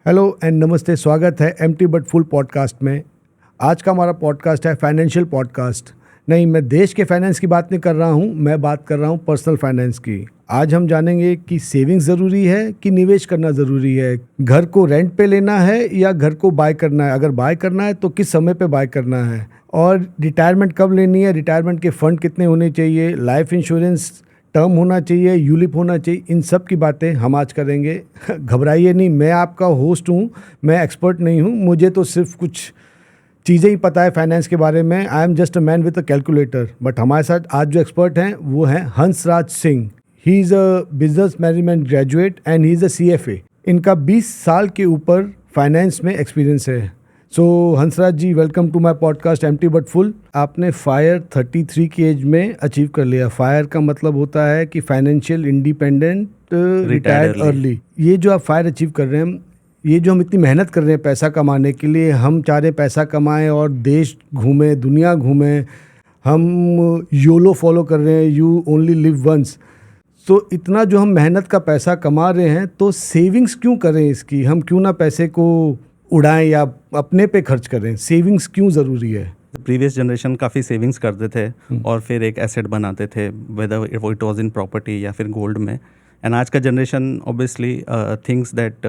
Hello and नमस्ते, स्वागत है एम्प्टी बट फुल पॉडकास्ट में। आज का हमारा पॉडकास्ट है फाइनेंशियल पॉडकास्ट। नहीं, मैं देश के फाइनेंस की बात नहीं कर रहा हूँ, मैं बात कर रहा हूँ पर्सनल फाइनेंस की। आज हम जानेंगे कि सेविंग्स ज़रूरी है कि निवेश करना ज़रूरी है, घर को रेंट पे लेना है या घर को बाय करना है, अगर बाय करना है तो किस समय पे बाय करना है, और रिटायरमेंट कब लेनी है, रिटायरमेंट के फ़ंड कितने होने चाहिए, लाइफ इंश्योरेंस टर्म होना चाहिए, यूलिप होना चाहिए, इन सब की बातें हम आज करेंगे। घबराइए नहीं, मैं आपका होस्ट हूँ, मैं एक्सपर्ट नहीं हूँ, मुझे तो सिर्फ कुछ चीज़ें ही पता है फाइनेंस के बारे में। I am just a man with a calculator. But हमारे साथ आज जो एक्सपर्ट हैं वो हैं Hansraj Singh. He is a business management graduate and he is a CFA। इनका 20 साल के ऊपर फाइनेंस में एक्सपीरियंस है। So Hansraj ji, welcome to my podcast empty but full. आपने फायर 33 की एज में अचीव कर लिया। फायर का मतलब होता है कि फाइनेंशियल इंडिपेंडेंट, रिटायर्ड अर्ली। ये जो आप फायर अचीव कर रहे हैं, ये जो हम इतनी मेहनत कर रहे हैं पैसा कमाने के लिए, हम चाह रहे हैं पैसा कमाएं और देश घूमें, दुनिया घूमें, हम योलो फॉलो कर रहे हैं, यू ओनली लिव वंस। तो इतना जो हम मेहनत का पैसा कमा रहे हैं, तो सेविंग्स क्यों करें इसकी? हम क्यों ना पैसे को उड़ाएं या अपने पे खर्च करें? सेविंग्स क्यों ज़रूरी है? प्रीवियस जनरेशन काफ़ी सेविंग्स करते थे और फिर एक एसेट बनाते थे, whether it was in property या फिर गोल्ड में। एंड आज का जनरेशन ऑब्वियसली थिंक्स दैट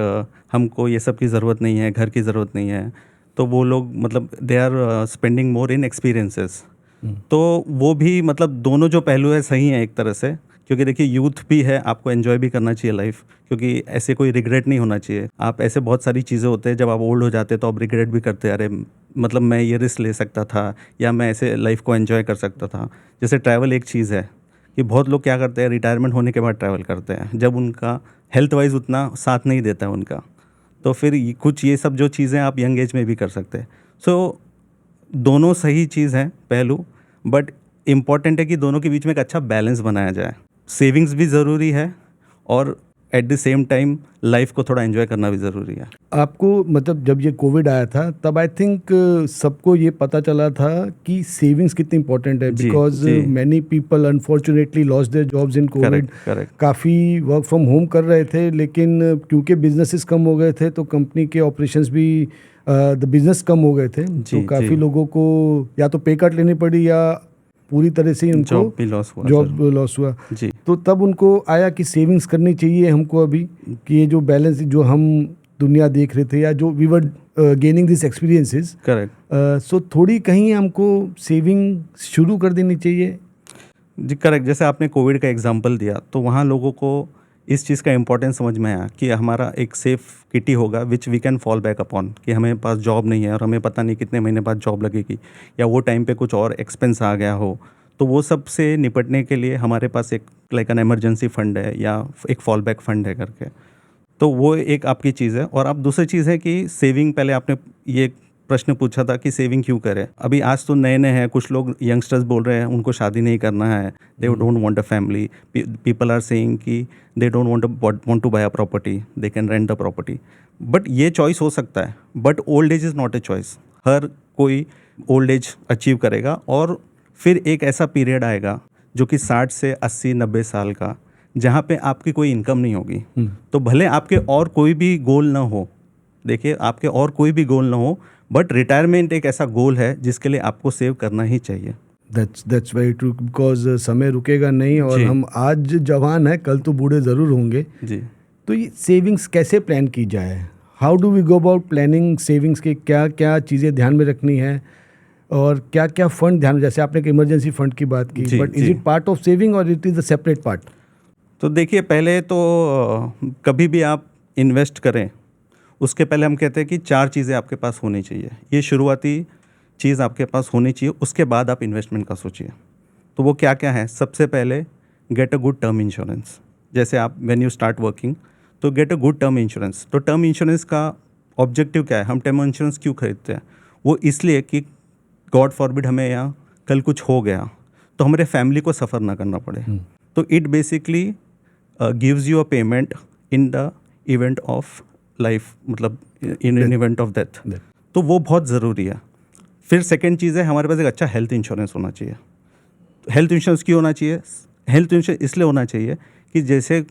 हमको ये सब की ज़रूरत नहीं है, घर की ज़रूरत नहीं है, तो वो लोग मतलब they are spending more in experiences. तो वो भी मतलब दोनों जो पहलू है सही है एक तरह से, क्योंकि देखिए यूथ भी है, आपको एंजॉय भी करना चाहिए लाइफ, क्योंकि ऐसे कोई रिग्रेट नहीं होना चाहिए। आप ऐसे बहुत सारी चीज़ें होते हैं, जब आप ओल्ड हो जाते हैं तो आप रिग्रेट भी करते हैं, अरे मतलब मैं ये रिस्क ले सकता था या मैं ऐसे लाइफ को एंजॉय कर सकता था। जैसे ट्रैवल एक चीज़ है कि बहुत लोग क्या करते हैं, रिटायरमेंट होने के बाद ट्रैवल करते हैं, जब उनका हेल्थ वाइज उतना साथ नहीं देता है उनका, तो फिर कुछ ये सब जो चीज़ें आप यंग एज में भी कर सकते हैं। सो दोनों सही चीज़ हैं पहलू, बट इम्पॉर्टेंट है कि दोनों के बीच में एक अच्छा बैलेंस बनाया जाए। सेविंग्स भी ज़रूरी है और at the same time life को थोड़ा एंजॉय करना भी ज़रूरी है। आपको मतलब जब ये कोविड आया था तब आई थिंक सबको ये पता चला था कि सेविंग्स कितनी इंपॉर्टेंट है, जी, बिकॉज जी। Many people unfortunately lost their jobs in covid. Correct, correct. काफ़ी वर्क फ्रॉम होम कर रहे थे, लेकिन क्योंकि बिजनेसेस कम हो गए थे तो कंपनी के ऑपरेशंस भी, द बिजनेस कम हो गए थे, तो जी, काफ़ी जी। लोगों को या तो पे कट लेनी पड़ी या पूरी तरह से ही उनको जॉब भी लॉस हुआ जॉब सर। लॉस हुआ। जी, तो तब उनको आया कि सेविंग्स करनी चाहिए हमको अभी, कि ये जो बैलेंस जो हम दुनिया देख रहे थे या जो we were gaining this experiences, correct. So थोड़ी कहीं हमको सेविंग शुरू कर देनी चाहिए। जी, करेक्ट। जैसे आपने कोविड का एग्जांपल दिया, तो वहाँ लोगों को इस चीज़ का इम्पोर्टेंस समझ में आया कि हमारा एक सेफ किटी होगा which we can fall back upon, कि हमें पास जॉब नहीं है और हमें पता नहीं कितने महीने बाद जॉब लगेगी, या वो टाइम पे कुछ और एक्सपेंस आ गया हो, तो वो सब से निपटने के लिए हमारे पास एक लाइक एन इमरजेंसी फंड है या एक फॉल बैक फंड है करके। तो वो एक आपकी चीज़ है। और अब दूसरी चीज़ है कि सेविंग, पहले आपने ये प्रश्न पूछा था कि सेविंग क्यों करें। अभी आज तो नए नए हैं, कुछ लोग यंगस्टर्स बोल रहे हैं उनको शादी नहीं करना है, they don't want a family. People are saying कि they don't want to buy a property, they can rent the property. But ये चॉइस हो सकता है, but old age is not a choice. हर कोई ओल्ड एज अचीव करेगा और फिर एक ऐसा पीरियड आएगा जो कि 60 से 80-90 साल का, जहाँ पे आपकी कोई इनकम नहीं होगी। तो भले आपके और कोई भी गोल ना हो, देखिए आपके और कोई भी गोल ना हो, बट रिटायरमेंट एक ऐसा गोल है जिसके लिए आपको सेव करना ही चाहिए। दैट्स वेरी ट्रू, बिकॉज समय रुकेगा नहीं और जी, हम आज जवान हैं, कल तो बूढ़े ज़रूर होंगे। जी। तो ये सेविंग्स कैसे प्लान की जाए? How do we go about planning savings के? क्या क्या चीज़ें ध्यान में रखनी है और क्या क्या फंड ध्यान में, जैसे आपने एक इमरजेंसी फंड की बात की, जी, बट इज जी। इट पार्ट ऑफ सेविंग और it is a separate part? तो देखिए, पहले तो कभी भी आप इन्वेस्ट करें, उसके पहले हम कहते हैं कि 4 चीज़ें आपके पास होनी चाहिए। ये शुरुआती चीज़ आपके पास होनी चाहिए, उसके बाद आप इन्वेस्टमेंट का सोचिए। तो वो क्या-क्या है? सबसे पहले get a good term insurance. जैसे आप व्हेन यू स्टार्ट वर्किंग, तो get a good term insurance. तो टर्म इंश्योरेंस का ऑब्जेक्टिव क्या है? हम टर्म इंश्योरेंस क्यों खरीदते हैं? वो इसलिए कि गॉड फॉरबिड हमें यहाँ कल कुछ हो गया, तो हमारे फैमिली को सफ़र ना करना पड़े। तो it basically gives you a payment in the event of life, मतलब in an event of death. तो वो बहुत ज़रूरी है। फिर सेकंड चीज़ है, हमारे पास एक अच्छा हेल्थ इंश्योरेंस होना चाहिए। हेल्थ इंश्योरेंस क्यों होना चाहिए? हेल्थ इंश्योरेंस इसलिए होना चाहिए कि जैसे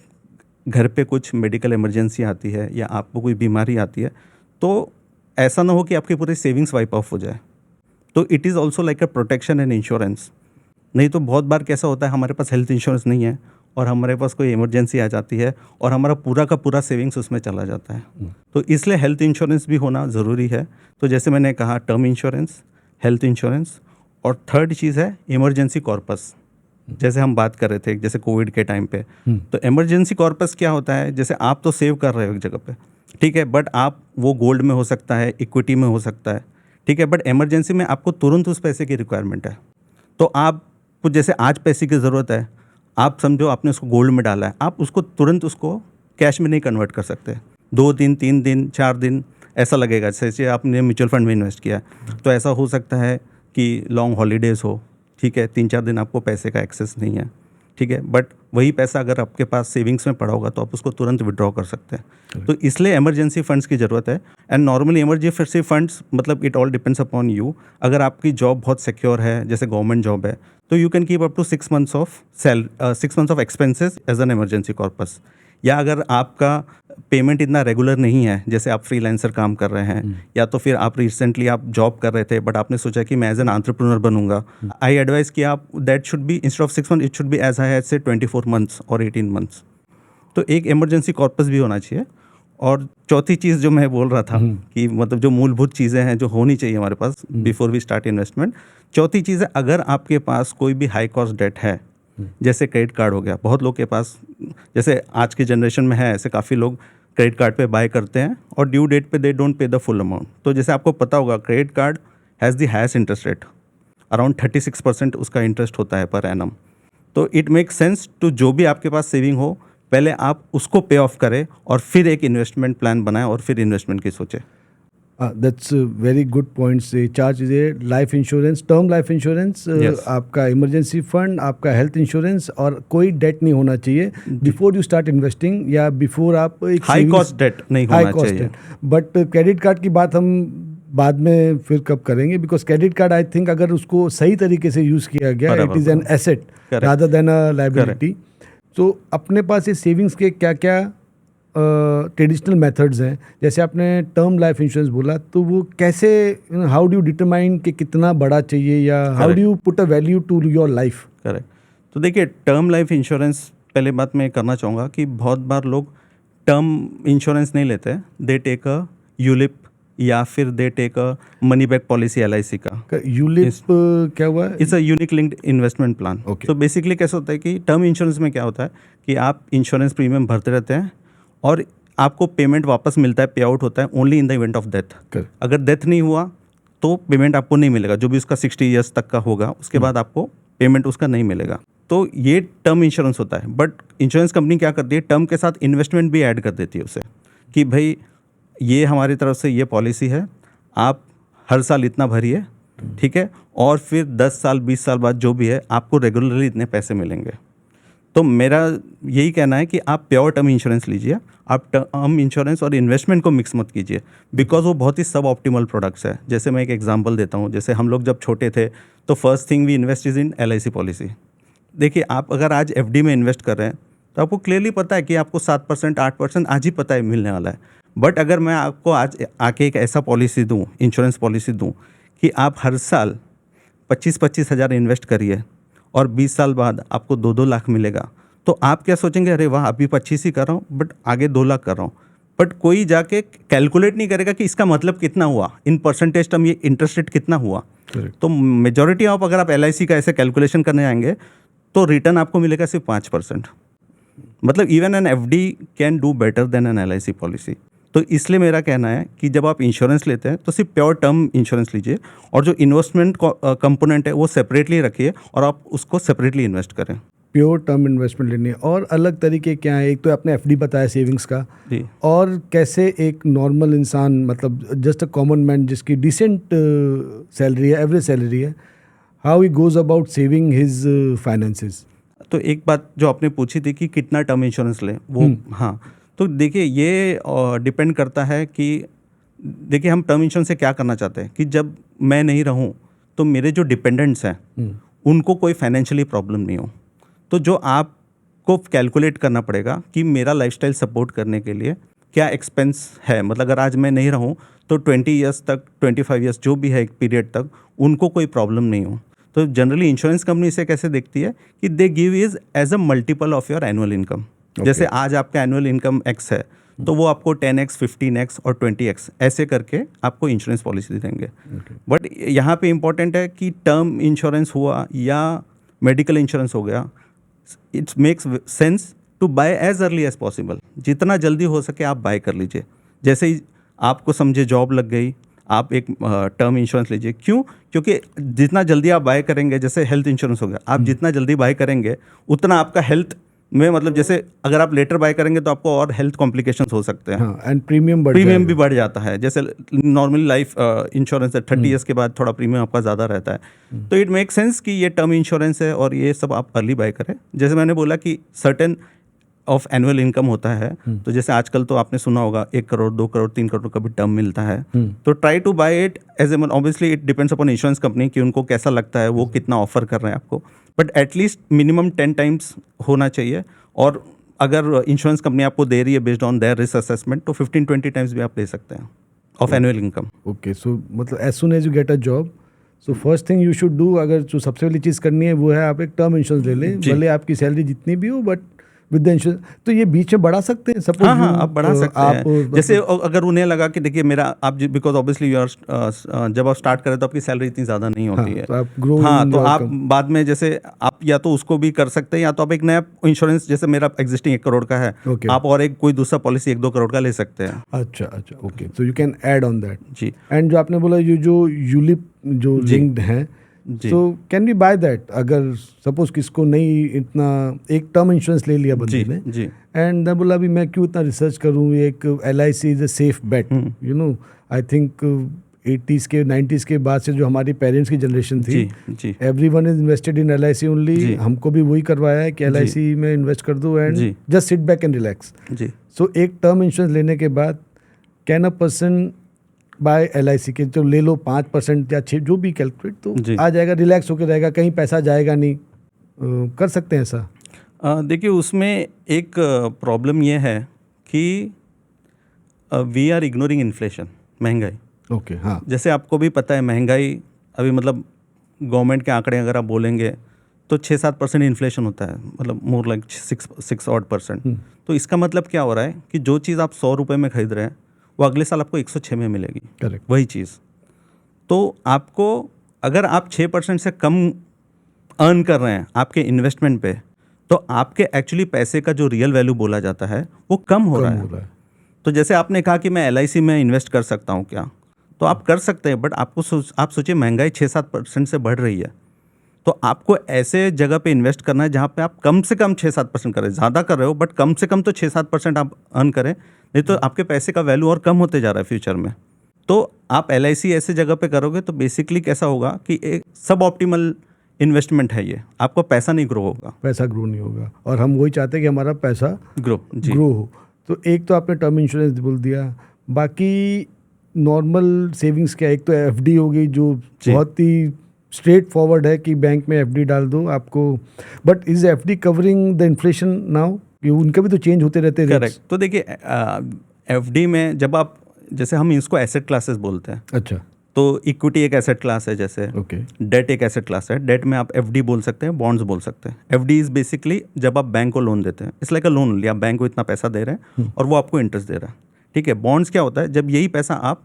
घर पे कुछ मेडिकल इमरजेंसी आती है या आपको कोई बीमारी आती है, तो ऐसा ना हो कि आपकी पूरी सेविंग्स वाइप ऑफ हो जाए। तो it is also like a protection and insurance. नहीं तो बहुत बार कैसा होता है, हमारे पास हेल्थ इंश्योरेंस नहीं है और हमारे पास कोई इमरजेंसी आ जाती है और हमारा पूरा का पूरा सेविंग्स उसमें चला जाता है। तो इसलिए हेल्थ इंश्योरेंस भी होना ज़रूरी है। तो जैसे मैंने कहा, टर्म इंश्योरेंस, हेल्थ इंश्योरेंस, और थर्ड चीज़ है इमरजेंसी कॉर्पस। जैसे हम बात कर रहे थे जैसे कोविड के टाइम पे, तो इमरजेंसी कॉर्पस क्या होता है, जैसे आप तो सेव कर रहे हो एक जगह पे, ठीक है, बट आप वो गोल्ड में हो सकता है, इक्विटी में हो सकता है, ठीक है, बट इमरजेंसी में आपको तुरंत उस पैसे की रिक्वायरमेंट है। तो आपको जैसे आज पैसे की ज़रूरत है, आप समझो आपने उसको गोल्ड में डाला है, आप उसको तुरंत उसको कैश में नहीं कन्वर्ट कर सकते। 2 दिन, 3 दिन, 4 दिन ऐसा लगेगा। जैसे आपने म्यूचुअल फंड में इन्वेस्ट किया, तो ऐसा हो सकता है कि लॉन्ग हॉलीडेज़ हो, ठीक है, 3-4 दिन आपको पैसे का एक्सेस नहीं है, ठीक है, बट वही पैसा अगर आपके पास सेविंग्स में पड़ा होगा तो आप उसको तुरंत विड्रॉ कर सकते हैं। तो इसलिए इमरजेंसी फंड्स की ज़रूरत है। एंड नॉर्मली इमरजेंसी फंड्स मतलब it all depends upon you. अगर आपकी जॉब बहुत सिक्योर है, जैसे गवर्नमेंट जॉब है, तो you can keep up to 6 months of expenses as an emergency corpus. या अगर आपका पेमेंट इतना रेगुलर नहीं है, जैसे आप फ्रीलांसर काम कर रहे हैं, या तो फिर आप रिसेंटली आप जॉब कर रहे थे बट आपने सोचा कि मैं एज एन एंटरप्रेन्योर बनूंगा, आई एडवाइस कि आप that should be instead of 6 month it should be as high as से 24 मंथ्स और 18 मंथ्स। तो एक इमरजेंसी कॉर्पस भी होना चाहिए। और चौथी चीज़ जो मैं बोल रहा था कि मतलब जो मूलभूत चीज़ें हैं जो होनी चाहिए हमारे पास बिफोर वी स्टार्ट इन्वेस्टमेंट, चौथी चीज़ है, अगर आपके पास कोई भी हाई कॉस्ट डेट है, जैसे क्रेडिट कार्ड हो गया, बहुत लोग के पास, जैसे आज की जनरेशन में है ऐसे काफ़ी लोग क्रेडिट कार्ड पे बाय करते हैं और ड्यू डेट पे they don't pay the full amount. तो जैसे आपको पता होगा credit card has the highest interest rate, around 36% उसका इंटरेस्ट होता है पर एनम। तो इट मेक सेंस टू जो भी आपके पास सेविंग हो, पहले आप उसको पे ऑफ करें और फिर एक इन्वेस्टमेंट प्लान बनाएं और फिर इन्वेस्टमेंट की सोचें। That's very good points. 4 चीज़ें, life insurance, term life insurance, आपका इमरजेंसी फंड, आपका हेल्थ इंश्योरेंस, और कोई डेट नहीं होना चाहिए बिफोर यू स्टार्ट इन्वेस्टिंग या बिफोर आप एक हाई कॉस्ट डेट नहीं होना चाहिए। बट क्रेडिट कार्ड की बात हम बाद में फिर कब करेंगे, because credit card I think अगर उसको सही तरीके से यूज़ किया गया, it is an asset rather than a liability. तो अपने पास ये सेविंग्स के क्या क्या ट्रेडिशनल मेथड्स हैं, जैसे आपने टर्म लाइफ इंश्योरेंस बोला, तो वो कैसे, हाउ डू यू डिटरमाइन कि कितना बड़ा चाहिए, या how do you put a value to your life? Correct. तो देखिए, टर्म लाइफ इंश्योरेंस, पहले बात मैं करना चाहूँगा कि बहुत बार लोग टर्म इंश्योरेंस नहीं लेते, दे टेक अ यूलिप या फिर they take a money back policy LIC का। यूलिप क्या हुआ? It's a unique linked investment plan. Okay. तो बेसिकली कैसा होता है कि टर्म इंश्योरेंस में क्या होता है कि आप इंश्योरेंस प्रीमियम भरते रहते हैं और आपको पेमेंट वापस मिलता है, पे आउट होता है only in the event of death. अगर डेथ नहीं हुआ तो पेमेंट आपको नहीं मिलेगा, जो भी उसका 60 ईयर्स तक का होगा उसके बाद आपको पेमेंट उसका नहीं मिलेगा। तो ये टर्म इंश्योरेंस होता है। बट इंश्योरेंस कंपनी क्या करती है, टर्म के साथ इन्वेस्टमेंट भी ऐड कर देती है उसे, कि भाई ये हमारी तरफ से ये पॉलिसी है, आप हर साल इतना भरिए, ठीक है, और फिर 10 साल 20 साल बाद जो भी है आपको रेगुलरली इतने पैसे मिलेंगे। तो मेरा यही कहना है कि आप प्योर टर्म इंश्योरेंस लीजिए, आप टर्म इंश्योरेंस और इन्वेस्टमेंट को मिक्स मत कीजिए, बिकॉज वो बहुत ही सब ऑप्टिमल प्रोडक्ट्स है। जैसे मैं एक एग्जांपल देता हूँ, जैसे हम लोग जब छोटे थे तो first thing we invest is in LIC policy. देखिए, आप अगर आज FD में इन्वेस्ट कर रहे हैं तो आपको क्लियरली पता है कि आपको 7% 8% आज ही पता है मिलने वाला है। बट अगर मैं आपको आज आके एक ऐसा पॉलिसी दूँ, इंश्योरेंस पॉलिसी दूँ, कि आप हर साल 25-25 हज़ार इन्वेस्ट करिए और 20 साल बाद आपको 2-2 लाख मिलेगा, तो आप क्या सोचेंगे, अरे वाह, अभी 25 ही कर रहा हूँ बट आगे 2 लाख कर रहा हूँ। बट कोई जाके कैलकुलेट नहीं करेगा कि इसका मतलब कितना हुआ, इन परसेंटेज टर्म ये इंटरेस्ट रेट कितना हुआ। तो मेजॉरिटी ऑफ अगर आप LIC का ऐसे कैलकुलेशन करने आएंगे तो रिटर्न आपको मिलेगा सिर्फ 5%। मतलब even an FD can do better than an LIC policy. तो इसलिए मेरा कहना है कि जब आप इंश्योरेंस लेते हैं तो सिर्फ प्योर टर्म इंश्योरेंस लीजिए और जो इन्वेस्टमेंट कंपोनेंट है वो सेपरेटली रखिए और आप उसको सेपरेटली इन्वेस्ट करें। प्योर टर्म इन्वेस्टमेंट लेनी है। और अलग तरीके क्या है, एक तो आपने FD बताया सेविंग्स का जी, और कैसे एक नॉर्मल इंसान, मतलब जस्ट अ कॉमन मैन जिसकी डिसेंट सैलरी है, एवरेज सैलरी है, how he goes about saving his finances? तो एक बात जो आपने पूछी थी कि कितना टर्म इंश्योरेंस लें, वो हाँ, तो देखिए ये डिपेंड करता है कि देखिए हम टर्म इंश्योरेंस से क्या करना चाहते हैं कि जब मैं नहीं रहूं तो मेरे जो डिपेंडेंट्स हैं उनको कोई फाइनेंशियली प्रॉब्लम नहीं हो। तो जो आप आपको कैलकुलेट करना पड़ेगा कि मेरा लाइफस्टाइल सपोर्ट करने के लिए क्या एक्सपेंस है। मतलब अगर आज मैं नहीं रहूँ तो 20 ईयर्स तक, 25 ईयर्स जो भी है एक पीरियड तक, उनको कोई प्रॉब्लम नहीं हो। तो जनरली इंश्योरेंस कंपनी इसे कैसे देखती है कि they give is as a multiple of your annual income. जैसे आज आपका एनुअल इनकम एक्स है तो वो आपको 10x, 15x और 20x ऐसे करके आपको इंश्योरेंस पॉलिसी देंगे। बट यहाँ पे इम्पॉर्टेंट है कि टर्म इंश्योरेंस हुआ या मेडिकल इंश्योरेंस हो गया, it's makes sense to buy as early as possible. जितना जल्दी हो सके आप बाय कर लीजिए। जैसे ही आपको समझे जॉब लग गई, आप एक टर्म इंश्योरेंस लीजिए। क्यों? क्योंकि जितना जल्दी आप बाय करेंगे, जैसे हेल्थ इंश्योरेंस हो गया, आप जितना जल्दी बाय करेंगे उतना आपका हेल्थ में, मतलब जैसे अगर आप लेटर बाय करेंगे तो आपको और हेल्थ कॉम्प्लिकेशंस हो सकते हैं। एंड प्रीमियम भी बढ़ जाता है। जैसे नॉर्मली लाइफ इंश्योरेंस है 30 ईयर्स के बाद थोड़ा प्रीमियम आपका ज़्यादा रहता है। तो इट मेक सेंस कि ये टर्म इंश्योरेंस है और ये सब आप अर्ली बाय करें। जैसे मैंने बोला कि सर्टेन ऑफ एनुअल इनकम होता है, तो जैसे आजकल तो आपने सुना होगा 1 करोड़, 2 करोड़, 3 करोड़ का भी टर्म मिलता है। तो try to buy it as a, obviously it depends upon insurance company कि उनको कैसा लगता है, वो कितना ऑफर कर रहे हैं आपको। बट एटलीस्ट मिनिमम 10 टाइम्स होना चाहिए। और अगर इंश्योरेंस कंपनी आपको दे रही है based on their risk assessment, तो 15-20 टाइम्स भी आप ले सकते हैं of annual income. Okay, so मतलब as soon as you get a job, so first thing you should do, अगर जो सबसे पहली चीज़ करनी है वो है आप एक टर्म इंश्योरेंस ले लें, भले आपकी सैलरी जितनी भी हो, बट विद द इंश्योरेंस। तो ये बीच में बढ़ा सकते हैं, सपोज हाँ, आप बढ़ा सकते हैं। जैसे अगर उन्हें लगा कि देखिए मेरा आप, बिकॉज ऑब्वियसली यू आर, जब आप स्टार्ट करें तो आपकी सैलरी इतनी ज़्यादा नहीं होती है। तो आप ग्रो, तो आप बाद में जैसे आप या तो उसको भी कर सकते हैं, या तो आप एक नया इंश्योरेंस, जैसे मेरा एग्जिस्टिंग 1 करोड़ का है, आप और एक कोई दूसरा पॉलिसी 1-2 करोड़ का ले सकते हैं। अच्छा, ओके, तो you can add on that. जी। एंड जो आपने बोला ये जो यूलिप जो लिंक्ड हैं, so can we buy that? अगर सपोज किसको नहीं इतना, एक टर्म इंश्योरेंस ले लिया बंदे ने, एंड बोला अभी मैं क्यों इतना रिसर्च करूँ, एक LIC is a safe bet, you know. I think 80s के 90s के बाद से जो हमारी पेरेंट्स की जनरेशन थी, everyone is invested in LIC only. हमको भी वही करवाया है कि LIC में इन्वेस्ट कर दो and just sit back and relax. So एक टर्म इंश्योरेंस लेने के बाद can a person buy LIC के, तो ले लो 5% या 6 जो भी कैलकुलेट, तो आ जाएगा, रिलैक्स होकर रहेगा, कहीं पैसा जाएगा नहीं, कर सकते हैं ऐसा? देखिए उसमें एक प्रॉब्लम ये है कि वी आर इग्नोरिंग इन्फ्लेशन, महंगाई। ओके, हाँ। जैसे आपको भी पता है महंगाई अभी, मतलब गवर्नमेंट के आंकड़े अगर आप बोलेंगे तो 6-7% इन्फ्लेशन होता है, मतलब मोर लाइक 6% तो इसका मतलब क्या हो रहा है कि जो चीज़ आप 100 रुपये में खरीद रहे हैं वो अगले साल आपको 106 में मिलेगी। करेक्ट। वही चीज़। तो आपको, अगर आप 6% से कम अर्न कर रहे हैं आपके इन्वेस्टमेंट पे, तो आपके एक्चुअली पैसे का जो रियल वैल्यू बोला जाता है वो कम हो रहा है। तो जैसे आपने कहा कि मैं LIC में इन्वेस्ट कर सकता हूँ क्या, तो आप कर सकते हैं, बट आपको आप सोचिए महंगाई 6-7% से बढ़ रही है, तो आपको ऐसे जगह पे इन्वेस्ट करना है जहाँ पे आप कम से कम 6-7% करें। ज़्यादा कर रहे हो बट कम से कम तो 6-7% आप अर्न करें, नहीं तो आपके पैसे का वैल्यू और कम होते जा रहा है फ्यूचर में। तो आप LIC ऐसे जगह पे करोगे तो बेसिकली कैसा होगा कि एक सब ऑप्टिमल इन्वेस्टमेंट है ये, आपको पैसा नहीं ग्रो होगा। पैसा ग्रो नहीं होगा, और हम वही चाहते हैं कि हमारा पैसा ग्रो हो। तो एक तो आपने टर्म इंश्योरेंस बोल दिया, बाकी नॉर्मल सेविंग्स क्या? एक तो FD होगी जो बहुत ही स्ट्रेट फॉरवर्ड है कि बैंक में FD डाल दो आपको, but is FD covering the inflation now? उनके भी तो चेंज होते रहते हैं। करेक्ट। तो देखिए FD में जब आप, जैसे हम इसको एसेट क्लासेस बोलते हैं। अच्छा। तो इक्विटी एक एसेट क्लास है, जैसे डेट एक एसेट क्लास है। डेट में आप FD बोल सकते हैं, बॉन्ड्स बोल सकते हैं। FD इज बेसिकली जब आप बैंक को लोन देते हैं, इट्स लाइक अ लोन लिया, आप बैंक को इतना पैसा दे रहे हैं और वो आपको इंटरेस्ट दे रहा है, ठीक है। बॉन्ड्स क्या होता है, जब यही पैसा आप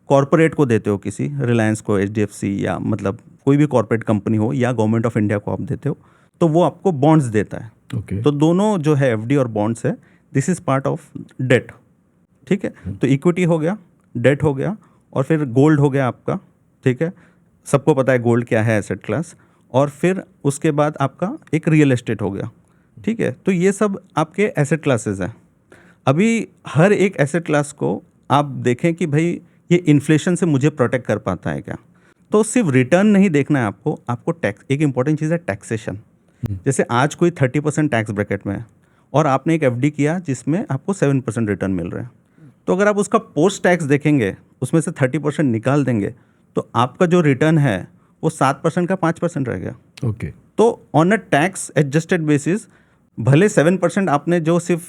कॉर्पोरेट को देते हो, किसी रिलायंस को, HDFC या मतलब कोई भी कॉर्पोरेट कंपनी हो, या गवर्नमेंट ऑफ इंडिया को आप देते हो, तो वो आपको बॉन्ड्स देता है। तो दोनों जो है FD और बॉन्ड्स है, this is part of debt, ठीक है। तो इक्विटी हो गया, डेट हो गया, और फिर गोल्ड हो गया आपका, ठीक है। सबको पता है गोल्ड क्या है, एसेट क्लास। और फिर उसके बाद आपका एक रियल एस्टेट हो गया, ठीक है। तो ये सब आपके एसेट क्लासेस हैं। अभी हर एक एसेट क्लास को आप देखें कि भाई ये इन्फ्लेशन से मुझे प्रोटेक्ट कर पाता है क्या। तो सिर्फ रिटर्न नहीं देखना है आपको टैक्स, एक इंपॉर्टेंट चीज़ है टैक्सेशन। जैसे आज कोई 30% टैक्स ब्रैकेट में है और आपने एक FD किया जिसमें आपको 7% रिटर्न मिल रहा है, तो अगर आप उसका पोस्ट टैक्स देखेंगे, उसमें से 30% निकाल देंगे, तो आपका जो रिटर्न है वो 7% का 5% रह गया। ओके। तो on a tax adjusted basis भले 7% आपने जो सिर्फ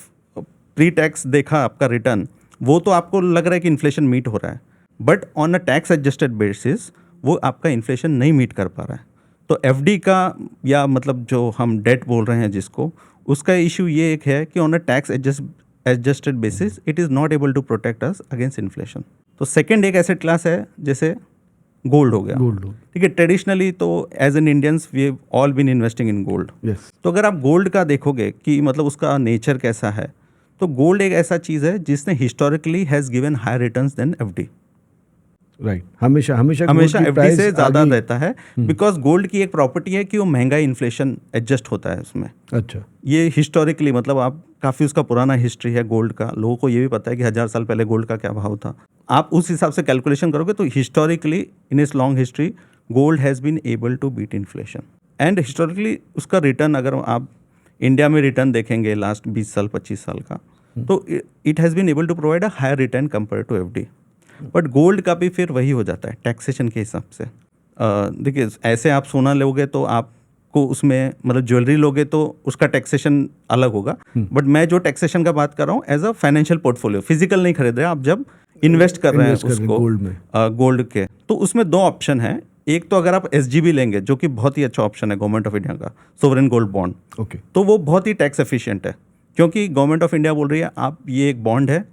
प्री टैक्स देखा आपका रिटर्न, वो तो आपको लग रहा है कि इन्फ्लेशन मीट हो रहा है, but on a tax adjusted basis वो आपका इन्फ्लेशन नहीं मीट कर पा रहा है। तो एफडी का या मतलब जो हम डेट बोल रहे हैं जिसको, उसका इशू ये एक है कि on a tax adjusted basis it is not able to protect us against inflation. तो सेकेंड एक एसेट क्लास है जैसे गोल्ड हो गया। गोल्ड। ठीक है, ट्रेडिशनली तो as an Indians we have all been investing in gold. Yes. तो अगर आप गोल्ड का देखोगे कि मतलब उसका नेचर कैसा है, तो गोल्ड एक ऐसा चीज़ है जिसने historically has given high returns than FD. Right. हमेशा हमेशा gold की एफडी price से ज़्यादा आगे- रहता है, बिकॉज गोल्ड की एक प्रॉपर्टी है कि वो महंगा इन्फ्लेशन एडजस्ट होता है उसमें। अच्छा। ये हिस्टोरिकली मतलब आप काफ़ी उसका पुराना हिस्ट्री है गोल्ड का, लोगों को ये भी पता है कि 1000 साल पहले गोल्ड का क्या भाव था। आप उस हिसाब से कैलकुलेशन करोगे तो historically in its long history gold has been able to beat inflation. And historically उसका रिटर्न अगर आप इंडिया में रिटर्न देखेंगे लास्ट 20 साल 25 साल का, तो it has been able to provide a higher return compare to FD. But gold का भी फिर वही हो जाता है टैक्सेशन के हिसाब से। देखिए, ऐसे आप सोना लोगे तो आपको उसमें मतलब ज्वेलरी लोगे तो उसका टैक्सेशन अलग होगा, बट मैं जो टैक्सेशन का बात कर रहा हूँ as a financial portfolio, physical नहीं खरीद रहे आप, जब इन्वेस्ट कर रहे हैं उसको गोल्ड में। गोल्ड के, तो उसमें दो ऑप्शन है। एक तो अगर आप एसजीबी लेंगे जो कि बहुत ही अच्छा ऑप्शन है गवर्नमेंट ऑफ इंडिया का, सोवरेन गोल्ड बॉन्ड, ओके। तो वो बहुत ही टैक्स एफिशिएंट है, क्योंकि गवर्नमेंट ऑफ इंडिया बोल रही है आप ये एक बॉन्ड है,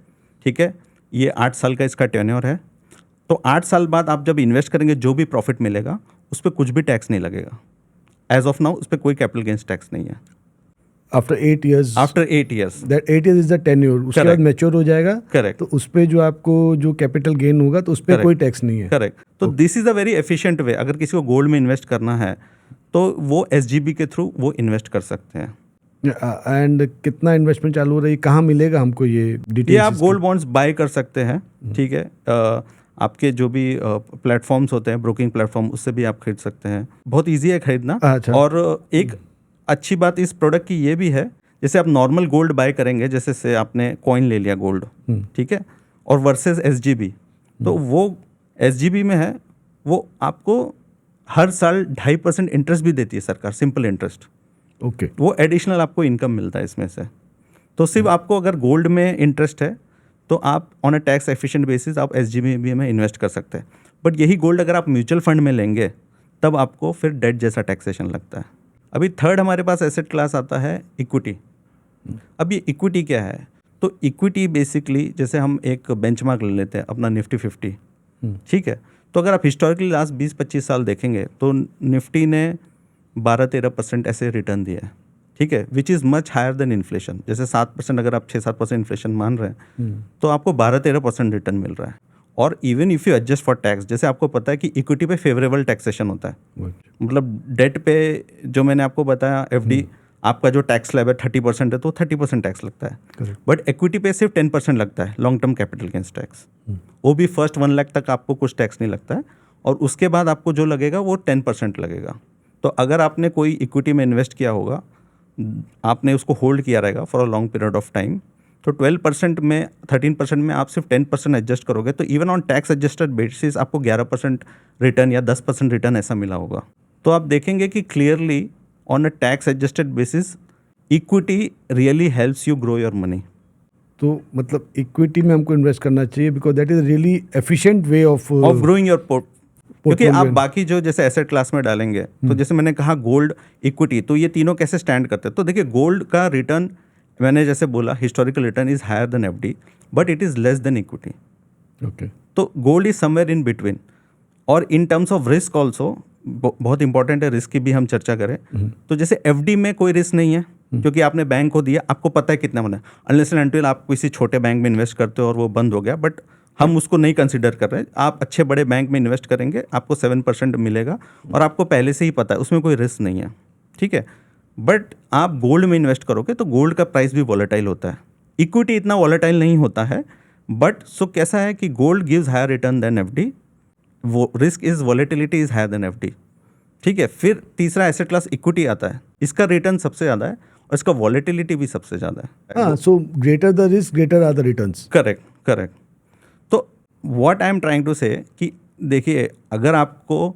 ठीक है, ये 8 साल का इसका टेन्योर है, तो 8 साल बाद आप जब इन्वेस्ट करेंगे जो भी प्रॉफिट मिलेगा उस पर कुछ भी टैक्स नहीं लगेगा। एज ऑफ नाउ उस पर कोई कैपिटल गेंस टैक्स नहीं है। After 8 years, after 8 years, that 8 years is the tenure, उसके बाद Correct. मैच्योर हो जाएगा। करेक्ट तो उस पे जो आपको जो कैपिटल गेन होगा तो उस पे Correct. कोई टैक्स नहीं है। करेक्ट। तो this is a very efficient way. अगर किसी को गोल्ड में इन्वेस्ट करना है तो वो एसजीबी के थ्रू वो इन्वेस्ट कर सकते हैं। एंड कितना इन्वेस्टमेंट चालू हो रही है, कहाँ मिलेगा हमको ये डिटेल्स? ये आप गोल्ड बॉन्ड्स बाय कर सकते हैं, ठीक है, आपके जो भी प्लेटफॉर्म्स होते हैं, ब्रोकिंग प्लेटफॉर्म, उससे भी आप खरीद सकते हैं। बहुत ईजी है खरीदना। अच्छा। और एक अच्छी बात इस प्रोडक्ट की ये भी है, जैसे आप नॉर्मल गोल्ड बाय करेंगे, जैसे से आपने कॉइन ले लिया गोल्ड, ठीक है, और वर्सेस एसजीबी, तो वो एसजीबी में है, वो आपको हर साल 2.5% इंटरेस्ट भी देती है सरकार, सिंपल इंटरेस्ट। ओके। वो एडिशनल आपको इनकम मिलता है इसमें से। तो सिर्फ आपको अगर गोल्ड में इंटरेस्ट है तो आप on a tax efficient basis आप एसजीबी में इन्वेस्ट कर सकते हैं। बट यही गोल्ड अगर आप म्यूचुअल फंड में लेंगे तब आपको फिर डेट जैसा टैक्सेशन लगता है। अभी थर्ड हमारे पास एसेट क्लास आता है इक्विटी। अब ये इक्विटी क्या है? तो इक्विटी बेसिकली जैसे हम एक बेंचमार्क ले लेते हैं अपना निफ्टी 50, ठीक है, तो अगर आप हिस्टोरिकली लास्ट 20-25 साल देखेंगे तो निफ्टी ने 12-13% ऐसे रिटर्न दिया है, ठीक है, which is much higher than inflation. जैसे 7%, अगर आप 6-7% इन्फ्लेशन मान रहे हैं तो आपको 12-13% रिटर्न मिल रहा है। और even if you adjust for tax, जैसे आपको पता है कि इक्विटी पे फेवरेबल टैक्सेशन होता है, मतलब डेट पे जो मैंने आपको बताया एफडी, आपका जो टैक्स स्लैब है 30% है तो 30% टैक्स लगता है, बट इक्विटी पे सिर्फ 10% लगता है long term capital gains tax. वो भी फर्स्ट 1 लाख तक आपको कुछ टैक्स नहीं लगता है, और उसके बाद आपको जो लगेगा वो 10% लगेगा। तो अगर आपने कोई इक्विटी में इन्वेस्ट किया होगा, आपने उसको होल्ड किया रहेगा for a long period of time, तो 12% में 13% में आप सिर्फ 10% एडजस्ट करोगे तो even on tax adjusted basis आपको 11% रिटर्न या 10% रिटर्न ऐसा मिला होगा। तो आप देखेंगे कि clearly on a tax adjusted basis equity really helps you grow your money. तो मतलब इक्विटी में हमको इन्वेस्ट करना चाहिए because that is really efficient way of growing your क्योंकि आप portfolio. बाकी जो जैसे एसेट क्लास में डालेंगे तो जैसे मैंने कहा गोल्ड, इक्विटी, तो ये तीनों कैसे स्टैंड करते हैं? तो देखिए, गोल्ड का रिटर्न मैंने जैसे बोला historical return is higher than FD, but it is less than equity. Okay. तो gold is somewhere in between. और in terms of risk also बहुत इंपॉर्टेंट है, रिस्क की भी हम चर्चा करें तो जैसे एफडी में कोई रिस्क नहीं है, क्योंकि आपने बैंक को दिया, आपको पता है कितना बना, अनलेस एंड अनटिल आप किसी छोटे बैंक में इन्वेस्ट करते हो और वो बंद हो गया, बट हम उसको नहीं कंसिडर कर रहे हैं। आप अच्छे बड़े बैंक में इन्वेस्ट करेंगे, आपको 7% मिलेगा और आपको पहले से ही पता है उसमें कोई रिस्क नहीं है, ठीक है। बट आप गोल्ड में इन्वेस्ट करोगे तो गोल्ड का प्राइस भी वॉलेटाइल होता है, इक्विटी इतना वॉलेटाइल नहीं होता है, बट सो कैसा है कि gold gives higher return than FD, वो risk is volatility is higher than FD, ठीक है। फिर तीसरा एसेट क्लास इक्विटी आता है, इसका रिटर्न सबसे ज़्यादा है और इसका वॉलेटिलिटी भी सबसे ज़्यादा है। हाँ, so greater the risk greater are the returns. Correct correct. तो what I am trying to say कि देखिए, अगर आपको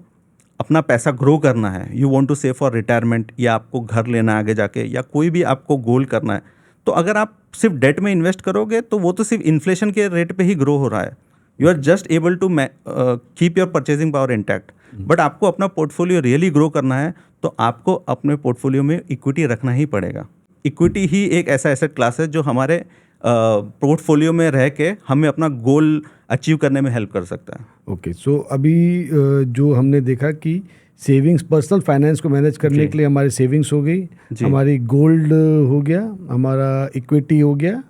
अपना पैसा ग्रो करना है, you want to save for retirement, या आपको घर लेना है आगे जाके, या कोई भी आपको गोल करना है, तो अगर आप सिर्फ डेट में इन्वेस्ट करोगे तो वो तो सिर्फ इन्फ्लेशन के रेट पे ही ग्रो हो रहा है. You are just able to keep your purchasing power intact. But आपको अपना पोर्टफोलियो रियली ग्रो करना है तो आपको अपने पोर्टफोलियो में इक्विटी रखना ही पड़ेगा. इक्विटी ही एक ऐसा एसेट क्लास है जो हमारे पोर्टफोलियो में रह के हमें अपना गोल अचीव करने में हेल्प कर सकता है. ओके, सो अभी जो हमने देखा कि सेविंग्स, पर्सनल फाइनेंस को मैनेज करने के लिए हमारी सेविंग्स हो गई, हमारी गोल्ड हो गया, हमारा इक्विटी हो गया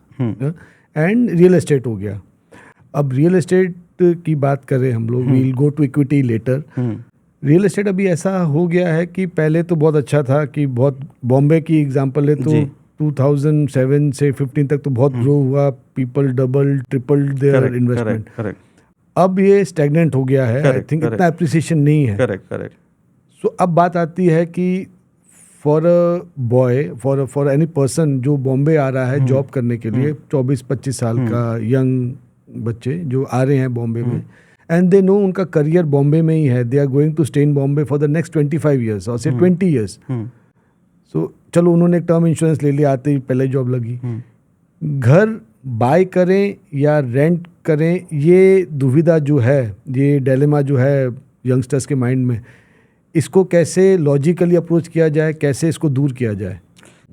एंड रियल एस्टेट हो गया. अब रियल एस्टेट की बात करें हम लोग, we'll go to equity later. Real estate अभी ऐसा हो गया है कि पहले तो बहुत अच्छा था कि बहुत, बॉम्बे की एग्जांपल है तो 2007 से 15 तक तो बहुत ग्रो हुआ, people double triple their investment. अब ये स्टैग्नेंट हो गया है, आई थिंक इतना अप्रिसिएशन नहीं है. करेक्ट. सो अब बात आती है कि for a boy, for any person जो बॉम्बे आ रहा है जॉब करने के लिए, 24-25 साल का यंग बच्चे जो आ रहे हैं बॉम्बे में, एंड दे नो उनका करियर बॉम्बे में ही है, they are going to stay in Bombay for the next 25 years और से 20 ईयर्स. सो चलो उन्होंने एक टर्म इंश्योरेंस ले लिया, आते ही पहले जॉब लगी. घर बाय करें या रेंट करें, ये दुविधा जो है, ये डिलेमा जो है यंगस्टर्स के माइंड में, इसको कैसे लॉजिकली अप्रोच किया जाए, कैसे इसको दूर किया जाए?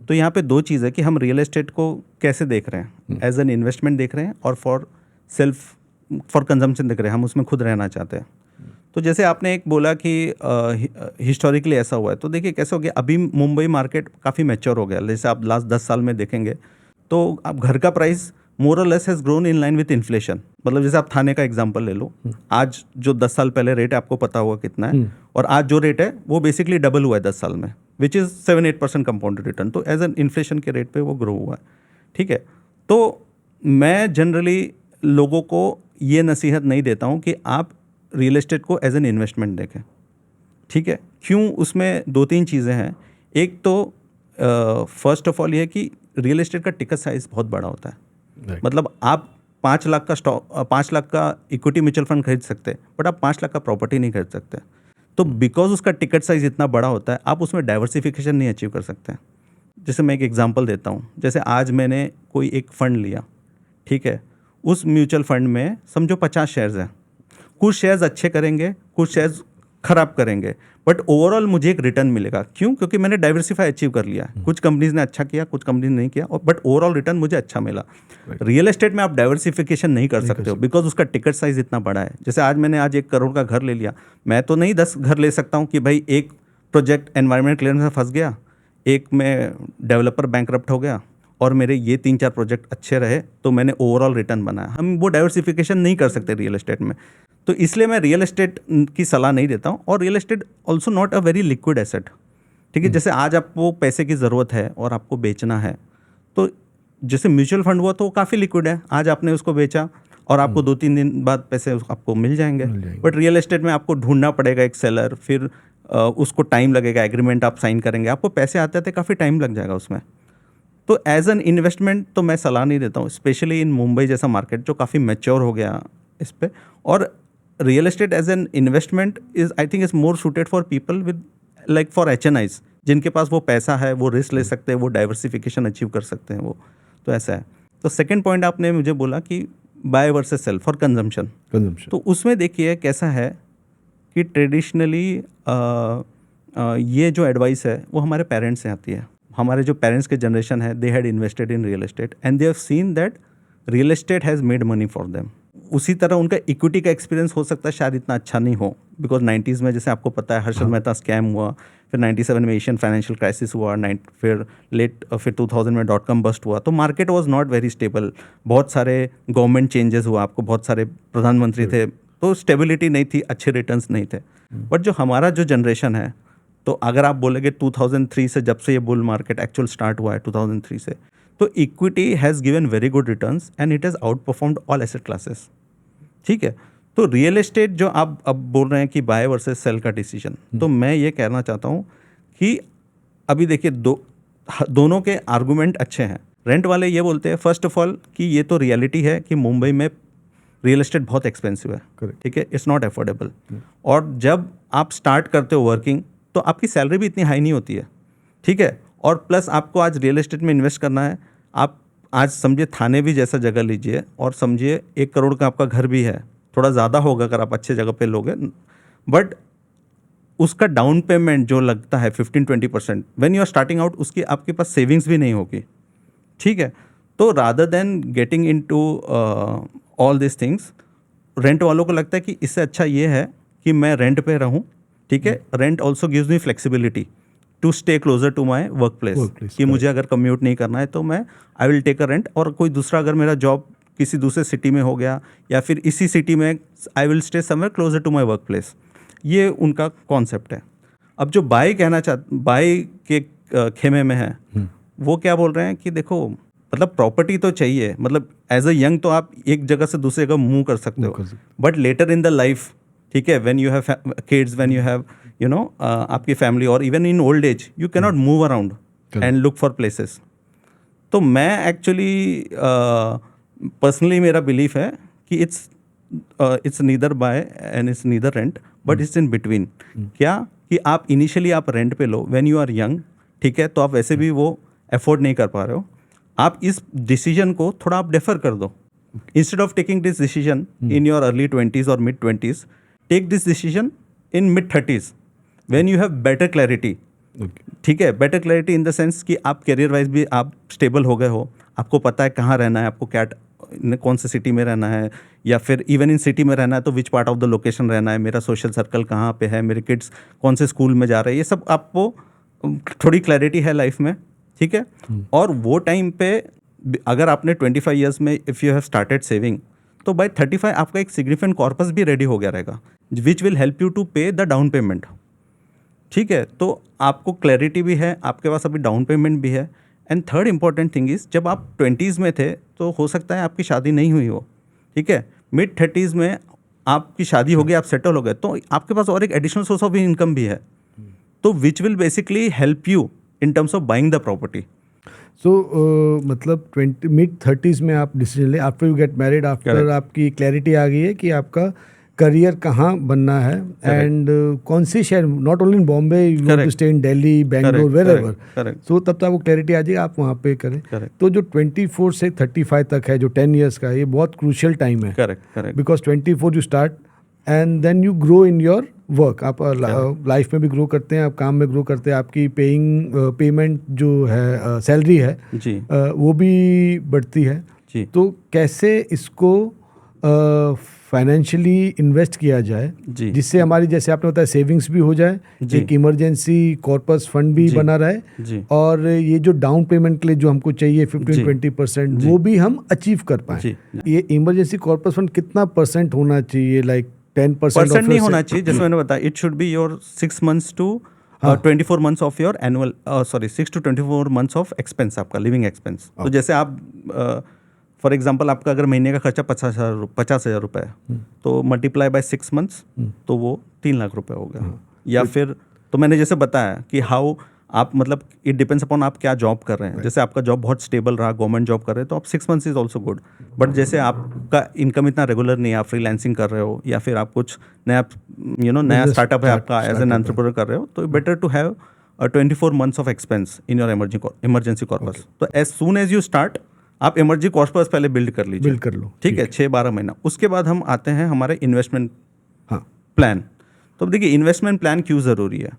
तो यहाँ पे दो चीज़ है कि हम रियल एस्टेट को कैसे देख रहे हैं, एज एन इन्वेस्टमेंट देख रहे हैं और फॉर कंजम्पशन देख रहे हैं, हम उसमें खुद रहना चाहते हैं. तो जैसे आपने एक बोला कि हिस्टोरिकली ऐसा हुआ है, तो देखिए कैसे हो गया, अभी मुंबई मार्केट काफ़ी मैच्योर हो गया. जैसे आप लास्ट 10 साल में देखेंगे तो आप घर का प्राइस मोर और less has grown in line with inflation. मतलब जैसे आप थाने का एग्जांपल ले लो, आज जो 10 साल पहले रेट है आपको पता होगा कितना है, और आज जो रेट है वो बेसिकली डबल हुआ है 10 साल में, विच इज़ 7-8% कंपाउंडेड रिटर्न. तो एज एन इन्फ्लेशन के रेट पे वो ग्रो हुआ है. ठीक है, तो मैं जनरली लोगों को ये नसीहत नहीं देता हूँ कि आप रियल एस्टेट को एज एन इन्वेस्टमेंट देखें. ठीक है, क्यों? उसमें 2-3 चीज़ें हैं. एक तो फर्स्ट ऑफ ऑल ये कि रियल एस्टेट का टिकट साइज़ बहुत बड़ा होता है. मतलब आप 5 लाख का स्टॉक, 5 लाख का इक्विटी म्यूचुअल फंड खरीद सकते हैं, बट आप 5 लाख का प्रॉपर्टी नहीं खरीद सकते. तो बिकॉज उसका टिकट साइज़ इतना बड़ा होता है, आप उसमें डाइवर्सिफिकेशन नहीं अचीव कर सकते. जैसे मैं एक एग्जांपल देता हूँ, जैसे आज मैंने कोई एक फ़ंड लिया, ठीक है, उस म्यूचुअल फंड में समझो 50 शेयर्स हैं. कुछ शेयर्स अच्छे करेंगे, कुछ शेयर्स खराब करेंगे, बट ओवरऑल मुझे एक रिटर्न मिलेगा. क्यों? क्योंकि मैंने डाइवर्सिफाई अचीव कर लिया. कुछ कंपनीज ने अच्छा किया, कुछ कंपनीज नहीं किया, और बट ओवरऑल रिटर्न मुझे अच्छा मिला. रियल एस्टेट में आप डाइवर्सिफिकेशन नहीं कर सकते हो बिकॉज उसका टिकट साइज इतना बड़ा है. जैसे आज मैंने 1 करोड़ का घर ले लिया, मैं तो नहीं 10 घर ले सकता हूँ कि भाई एक प्रोजेक्ट एनवायरमेंट क्लियरेंस में फंस गया, एक में डेवलपर बैंकरप्ट हो गया, और मेरे ये 3-4 प्रोजेक्ट अच्छे रहे तो मैंने ओवरऑल रिटर्न बनाया. हम वो डाइवर्सिफिकेशन नहीं कर सकते रियल एस्टेट में. तो इसलिए मैं रियल एस्टेट की सलाह नहीं देता हूँ. और real estate also not a very liquid asset. ठीक है, जैसे आज आपको पैसे की ज़रूरत है और आपको बेचना है, तो जैसे म्यूचुअल फंड हुआ तो वो काफ़ी लिक्विड है. आज आपने उसको बेचा और आपको 2-3 दिन बाद पैसे आपको मिल जाएंगे. बट रियल एस्टेट में आपको ढूंढना पड़ेगा एक सेलर, फिर उसको टाइम लगेगा, एग्रीमेंट आप साइन करेंगे, आपको पैसे आते आते काफ़ी टाइम लग जाएगा उसमें. तो एज एन इन्वेस्टमेंट तो मैं सलाह नहीं देता हूँ, स्पेशली इन मुंबई जैसा मार्केट जो काफ़ी मैच्योर हो गया इस पे. और real estate as an investment is, I think, is more suited for people with like for HNIs, जिनके पास वो पैसा है, वो रिस्क ले सकते हैं, वो डाइवर्सिफिकेशन अचीव कर सकते हैं वो. तो ऐसा है. तो सेकेंड पॉइंट आपने मुझे बोला कि buy versus sell for consumption. तो उसमें देखिए कैसा है कि ट्रेडिशनली ये जो एडवाइस है वो हमारे पेरेंट्स से आती है. हमारे जो पेरेंट्स के जनरेशन है, they had invested in real estate and they have seen that real estate has made money for them. उसी तरह उनका इक्विटी का एक्सपीरियंस हो सकता है शायद इतना अच्छा नहीं हो, बिकॉज 90s में जैसे आपको पता है हर्षद मेहता स्कैम हुआ, फिर 97 में एशियन फाइनेंशियल क्राइसिस हुआ, फिर 2000 में .com बस्ट हुआ. तो market was not very stable. बहुत सारे गवर्नमेंट चेंजेस हुआ, आपको बहुत सारे प्रधानमंत्री थे, तो स्टेबिलिटी नहीं थी, अच्छे रिटर्न्स नहीं थे. बट जो हमारा जो जनरेशन है, तो अगर आप बोलेंगे 2003 से, जब से ये बुल मार्केट एक्चुअल स्टार्ट हुआ है 2003 से, तो equity has given very good returns and it has out performed all asset classes. ठीक है, तो रियल एस्टेट जो आप अब बोल रहे हैं कि बाय वर्सेस सेल का डिसीजन, तो मैं ये कहना चाहता हूँ कि अभी देखिए दोनों के आर्गूमेंट अच्छे हैं. रेंट वाले ये बोलते हैं फर्स्ट ऑफ ऑल कि ये तो रियलिटी है कि मुंबई में रियल एस्टेट बहुत एक्सपेंसिव है, Correct. ठीक है, इट्स नॉट अफोर्डेबल। और जब आप स्टार्ट करते हो वर्किंग तो आपकी सैलरी भी इतनी हाई नहीं होती है, ठीक है, और प्लस आपको आज रियल एस्टेट में इन्वेस्ट करना है। आप आज समझिए थाने भी जैसा जगह लीजिए और समझिए 1 करोड़ का आपका घर भी है, थोड़ा ज़्यादा होगा अगर आप अच्छे जगह पे लोगे, बट उसका डाउन पेमेंट जो लगता है 15-20% when you are starting out, उसकी आपके पास सेविंग्स भी नहीं होगी, ठीक है। तो rather then getting into all this things, rent वालों को लगता है कि इससे अच्छा ये है कि मैं रेंट पे रहूं, ठीक है। Rent also gives me flexibility to stay closer to my work place, कि मुझे अगर कम्यूट नहीं करना है तो मैं I will take a rent, और कोई दूसरा अगर मेरा जॉब किसी दूसरे सिटी में हो गया या फिर इसी सिटी में, I will stay somewhere closer to my work place. ये उनका कॉन्सेप्ट है। अब जो बाई के खेमे में है, वो क्या बोल रहे हैं कि देखो मतलब प्रॉपर्टी तो चाहिए, मतलब एज अ यंग तो आप एक जगह से दूसरी जगह मूव कर सकते हो, but later in the life, ठीक है, when you have kids, when you have आपकी फैमिली, और even in old age you can not move around and look for places. तो मैं एक्चुअली पर्सनली मेरा बिलीफ है कि it's neither buy and it's neither rent, but it's in between. क्या कि आप इनिशियली आप रेंट पे लो व्हेन यू आर यंग, ठीक है, तो आप वैसे भी वो अफोर्ड नहीं कर पा रहे हो, आप इस डिसीजन को थोड़ा आप डेफर कर दो। Instead of taking this decision in your early 20s और mid 20s, take this decision in mid 30s when you have better clarity, ठीक है, better clarity in the sense कि आप करियर वाइज भी आप स्टेबल हो गए हो, आपको पता है कहाँ रहना है, आपको क्या कौन से सिटी में रहना है, या फिर इवन इन सिटी में रहना है तो which part of the location रहना है, मेरा सोशल सर्कल कहाँ पे है, मेरे किड्स कौन से स्कूल में जा रहे हैं, ये सब आपको थोड़ी क्लैरिटी है लाइफ में, ठीक है। और वो टाइम पे अगर आपने 25 ईयर्स में if you have started saving, तो बाय 35 आपका एक सिग्निफिकेंट कॉर्पस भी रेडी हो गया रहेगा, which will help you to pay the down payment, ठीक है। तो आपको क्लैरिटी भी है, आपके पास अभी डाउन पेमेंट भी है। And third important thing is, जब आप 20s में थे तो हो सकता है आपकी शादी नहीं हुई हो, ठीक है, मिड 30s में आपकी शादी हो गई, आप सेटल हो गए, तो आपके पास और एक एडिशनल सोर्स ऑफ इनकम भी है, तो which will basically help you in terms of buying the property. So मतलब मिड 30s में आप डिसीजन ले, after you get married, after आपकी क्लैरिटी आ गई है कि आपका करियर कहाँ बनना है, एंड कौन सी शहर, not only in Bombay, you want to stay in Delhi, Bangalore, wherever, so तब तक आपको क्लैरिटी आ जाएगी, आप वहाँ पे करें। तो जो 24 से 35 तक है, जो 10 years का, ये बहुत क्रूशियल टाइम है, correct, because 24 you start and then you grow in your work, आप लाइफ में भी ग्रो करते हैं, आप काम में ग्रो करते हैं, आपकी पेमेंट जो है, सैलरी है जी, वो भी बढ़ती है जी। तो कैसे इसको फाइनेंशियली इन्वेस्ट किया जाए, जिससे हमारी, जैसे आपने बताया, सेविंग्स भी हो जाए, एक इमरजेंसी कॉर्पस फंड भी बना रहे, और ये जो डाउन पेमेंट के लिए जो हमको चाहिए 15-20%, वो भी हम अचीव कर पाए। ये इमरजेंसी कॉर्पस फंड कितना परसेंट होना चाहिए, लाइक 10% नहीं होना चाहिए, जैसे मैंने बताया, it should be your 6 months to 24 months of your annual, 6 to 24 months of expense, आपका लिविंग एक्सपेंस। तो जैसे आप फॉर एग्जांपल आपका अगर महीने का खर्चा 50,000 रुपये है, तो मल्टीप्लाई बाय 6 months तो वो 3 लाख रुपए हो गया। या फिर तो मैंने जैसे बताया कि हाउ आप, मतलब इट डिपेंड्स अपॉन आप क्या जॉब कर रहे हैं। जैसे आपका जॉब बहुत स्टेबल रहा, गवर्नमेंट जॉब कर रहे हैं, तो आप 6 months is also good. But जैसे आपका इनकम इतना रेगुलर नहीं है, आप फ्रीलांसिंग कर रहे हो, या फिर आप कुछ नया नया स्टार्टअप है आपका, एज एन एंटरप्रेन्योर कर रहे हो, तो better to have 24 months of expense in your emergency corpus. तो as soon as you start, आप इमरजेंसी कॉर्पस पहले बिल्ड कर लीजिए, बिल्ड कर लो, ठीक है, 6-12 महीना। उसके बाद हम आते हैं हमारे इन्वेस्टमेंट प्लान। तो देखिए इन्वेस्टमेंट प्लान क्यों ज़रूरी है।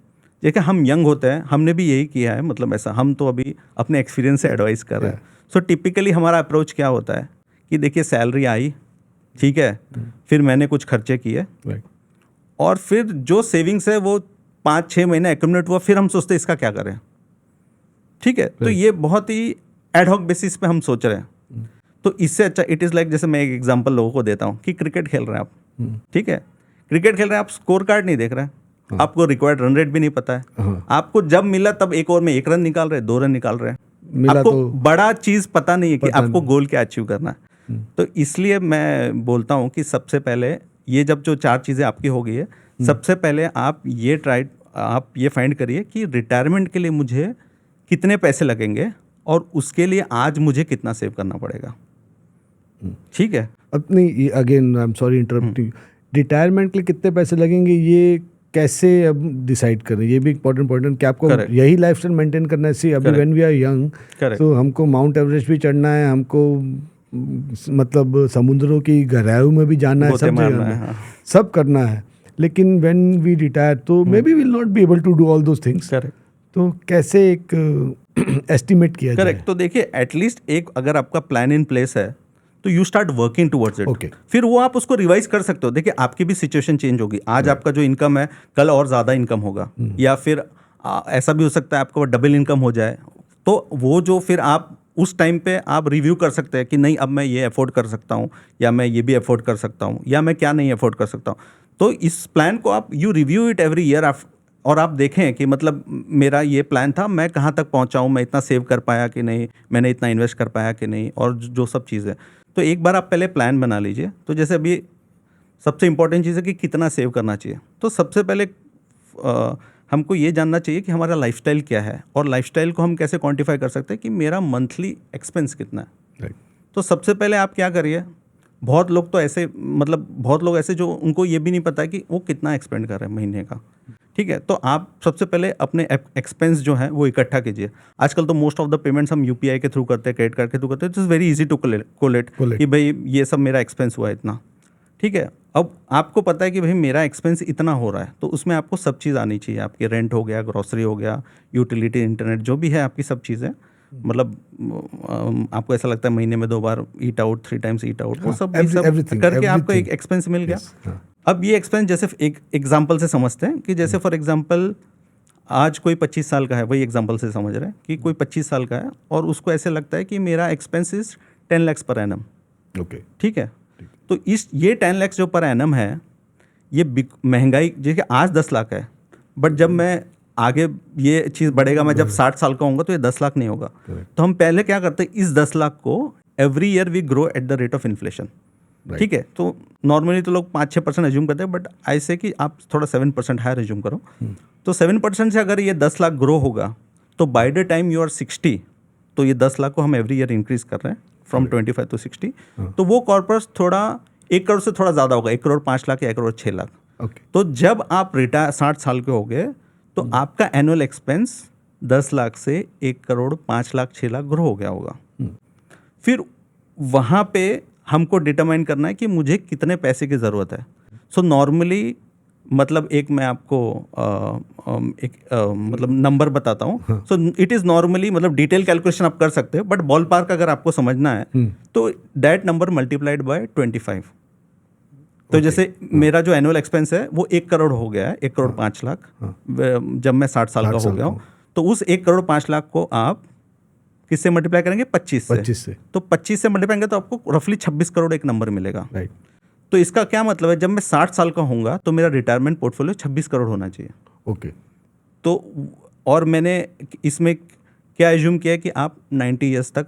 देखिए हम यंग होते हैं, हमने भी यही किया है, मतलब ऐसा हम तो अभी अपने एक्सपीरियंस से एडवाइस कर रहे हैं। सो टिपिकली हमारा अप्रोच क्या होता है कि देखिए सैलरी आई, ठीक है, फिर मैंने कुछ खर्चे किए, और फिर जो सेविंग्स है वो 5-6 महीने एक्यूमुलेट हुआ, फिर हम सोचते हैं इसका क्या करें, ठीक है। तो ये बहुत ही एडहॉक बेसिस पे हम सोच रहे हैं। तो इससे अच्छा इट इज़ लाइक, जैसे मैं एक एग्जांपल लोगों को देता हूँ कि क्रिकेट खेल रहे हैं आप, ठीक है, क्रिकेट खेल रहे हैं आप, स्कोर कार्ड नहीं देख रहे हैं, आपको रिक्वायर्ड रन रेट भी नहीं पता है, आपको जब मिला तब एक ओवर में 1 रन निकाल रहे हैं, 2 रन निकाल रहे हैं, आपको तो बड़ा चीज़ पता नहीं है कि आपको गोल क्या अचीव करना है। तो इसलिए मैं बोलता हूँ कि सबसे पहले ये जब जो 4 चीज़ें आपकी हो गई है, सबसे पहले आप ये फाइंड करिए कि रिटायरमेंट के लिए मुझे कितने पैसे लगेंगे और उसके लिए आज मुझे कितना सेव करना पड़ेगा, ठीक है। अपनी again I am sorry interrupting, retirement के लिए कितने पैसे लगेंगे ये कैसे अब डिसाइड करें? ये भी इम्पोर्टेंट कि आपको Correct. यही लाइफस्टाइल मेंटेन करना है। सी अभी Correct. When we are young, Correct. तो हमको माउंट एवरेस्ट भी चढ़ना है, हमको मतलब समुद्रों की गहराइयों में भी जाना है, गोते सब मारना जगह है, में, हाँ। सब करना है। लेकिन व्हेन वी रिटायर तो may be will not be able to do all those things. Correct, तो कैसे एक एस्टिमेट किया जाए? करेक्ट। तो देखिए, एटलीस्ट एक अगर आपका प्लान इन प्लेस है तो you start working towards it. Okay. फिर वो आप उसको रिवाइज कर सकते हो। देखिए, आपकी भी सिचुएशन चेंज होगी। आज आपका जो इनकम है, कल और ज़्यादा इनकम होगा, या फिर ऐसा भी हो सकता है आपका डबल इनकम हो जाए। तो वो जो फिर आप उस टाइम पे आप रिव्यू कर सकते हैं कि नहीं, अब मैं ये अफोर्ड कर सकता हूँ, या मैं ये भी अफोर्ड कर सकता हूँ, या मैं क्या नहीं अफोर्ड कर सकता हूँ। तो इस प्लान को आप you review it every year, और आप देखें कि मतलब मेरा ये प्लान था, मैं कहाँ तक पहुँचा हूँ, मैं इतना सेव कर पाया कि नहीं, मैंने इतना इन्वेस्ट कर पाया कि नहीं, और जो सब चीज़ें। तो एक बार आप पहले प्लान बना लीजिए। तो जैसे अभी सबसे इम्पॉर्टेंट चीज़ है कि कितना सेव करना चाहिए। तो सबसे पहले हमको ये जानना चाहिए कि हमारा लाइफस्टाइल क्या है, और लाइफस्टाइल को हम कैसे क्वांटिफाई कर सकते हैं कि मेरा मंथली एक्सपेंस कितना है। Right. तो सबसे पहले आप क्या करिए, बहुत लोग तो ऐसे, मतलब बहुत लोग ऐसे जो उनको ये भी नहीं पता कि वो कितना एक्सपेंड कर रहे हैं महीने का। ठीक है, तो आप सबसे पहले अपने एक्सपेंस जो है वो इकट्ठा कीजिए। आजकल तो मोस्ट ऑफ द पेमेंट्स हम यूपीआई के थ्रू करते हैं, क्रेडिट कार्ड के थ्रू करते हैं। It is very easy to collate कि भाई ये सब मेरा एक्सपेंस हुआ है इतना। ठीक है, अब आपको पता है कि भाई मेरा एक्सपेंस इतना हो रहा है, तो उसमें आपको सब चीज़ आनी चाहिए। आपकी रेंट हो गया, ग्रॉसरी हो गया, यूटिलिटी, इंटरनेट, जो भी है आपकी सब चीज़ें। मतलब आपको ऐसा लगता है महीने में 2 बार eat out, 3 times eat out, वो सब करके आपको एक एक्सपेंस मिल गया। अब ये एक्सपेंस जैसे एक एग्जांपल से समझते हैं कि जैसे फॉर एग्जांपल आज कोई 25 साल का है, वही एग्जांपल से समझ रहे हैं कि कोई 25 साल का है और उसको ऐसे लगता है कि मेरा expense is 10 lakh per annum. Okay, ठीक है, तो ये 10 लाख जो पर एनम है, ये महंगाई जैसे आज 10 लाख है, बट जब मैं आगे ये चीज़ बढ़ेगा, मैं जब 60 साल का होऊंगा तो ये 10 लाख नहीं होगा। तो हम पहले क्या करते हैं, इस 10 लाख को every year we grow at the rate of inflation. ठीक है, तो नॉर्मली तो लोग 5-6% एज्यूम करते हैं, बट ऐसे कि आप थोड़ा 7% हायर एज्यूम करो। तो 7% से अगर ये 10 लाख ग्रो होगा, तो by the time you are 60, तो ये 10 लाख को हम एवरी ईयर इंक्रीज कर रहे हैं फ्रॉम 25 to 60। तो वो कॉर्पस थोड़ा 1 करोड़ से थोड़ा ज़्यादा होगा, 1 करोड़ 5 लाख या 1 करोड़ 6 लाख। तो जब आप रिटायर 60 साल के हो गए, तो आपका एनुअल एक्सपेंस 10 लाख से 1 करोड़ 5 लाख 6 लाख ग्रो हो गया होगा। फिर वहाँ पे हमको डिटरमाइन करना है कि मुझे कितने पैसे की ज़रूरत है। सो नॉर्मली मतलब एक मैं आपको मतलब नंबर बताता हूँ। सो इट इज़ नॉर्मली, मतलब डिटेल कैलकुलेशन आप कर सकते हो, बट बॉल पार्क अगर आपको समझना है तो दैट नंबर मल्टीप्लाइड बाय 25। तो जैसे मेरा जो एनुअल एक्सपेंस है वो 1 करोड़ हो गया है, 1 करोड़ 5 लाख जब मैं 60 साल का हो गया हूँ। तो उस 1 करोड़ 5 लाख को आप किससे मल्टीप्लाई करेंगे? 25 से। तो 25 से मल्टीप्लाई करेंगे तो आपको रफली 26 करोड़ एक नंबर मिलेगा। राइट। तो इसका क्या मतलब है, जब मैं 60 साल का होऊंगा तो मेरा रिटायरमेंट पोर्टफोलियो 26 करोड़ होना चाहिए। ओके। तो और मैंने इसमें क्या एज्यूम किया कि आप 90 ईयर्स तक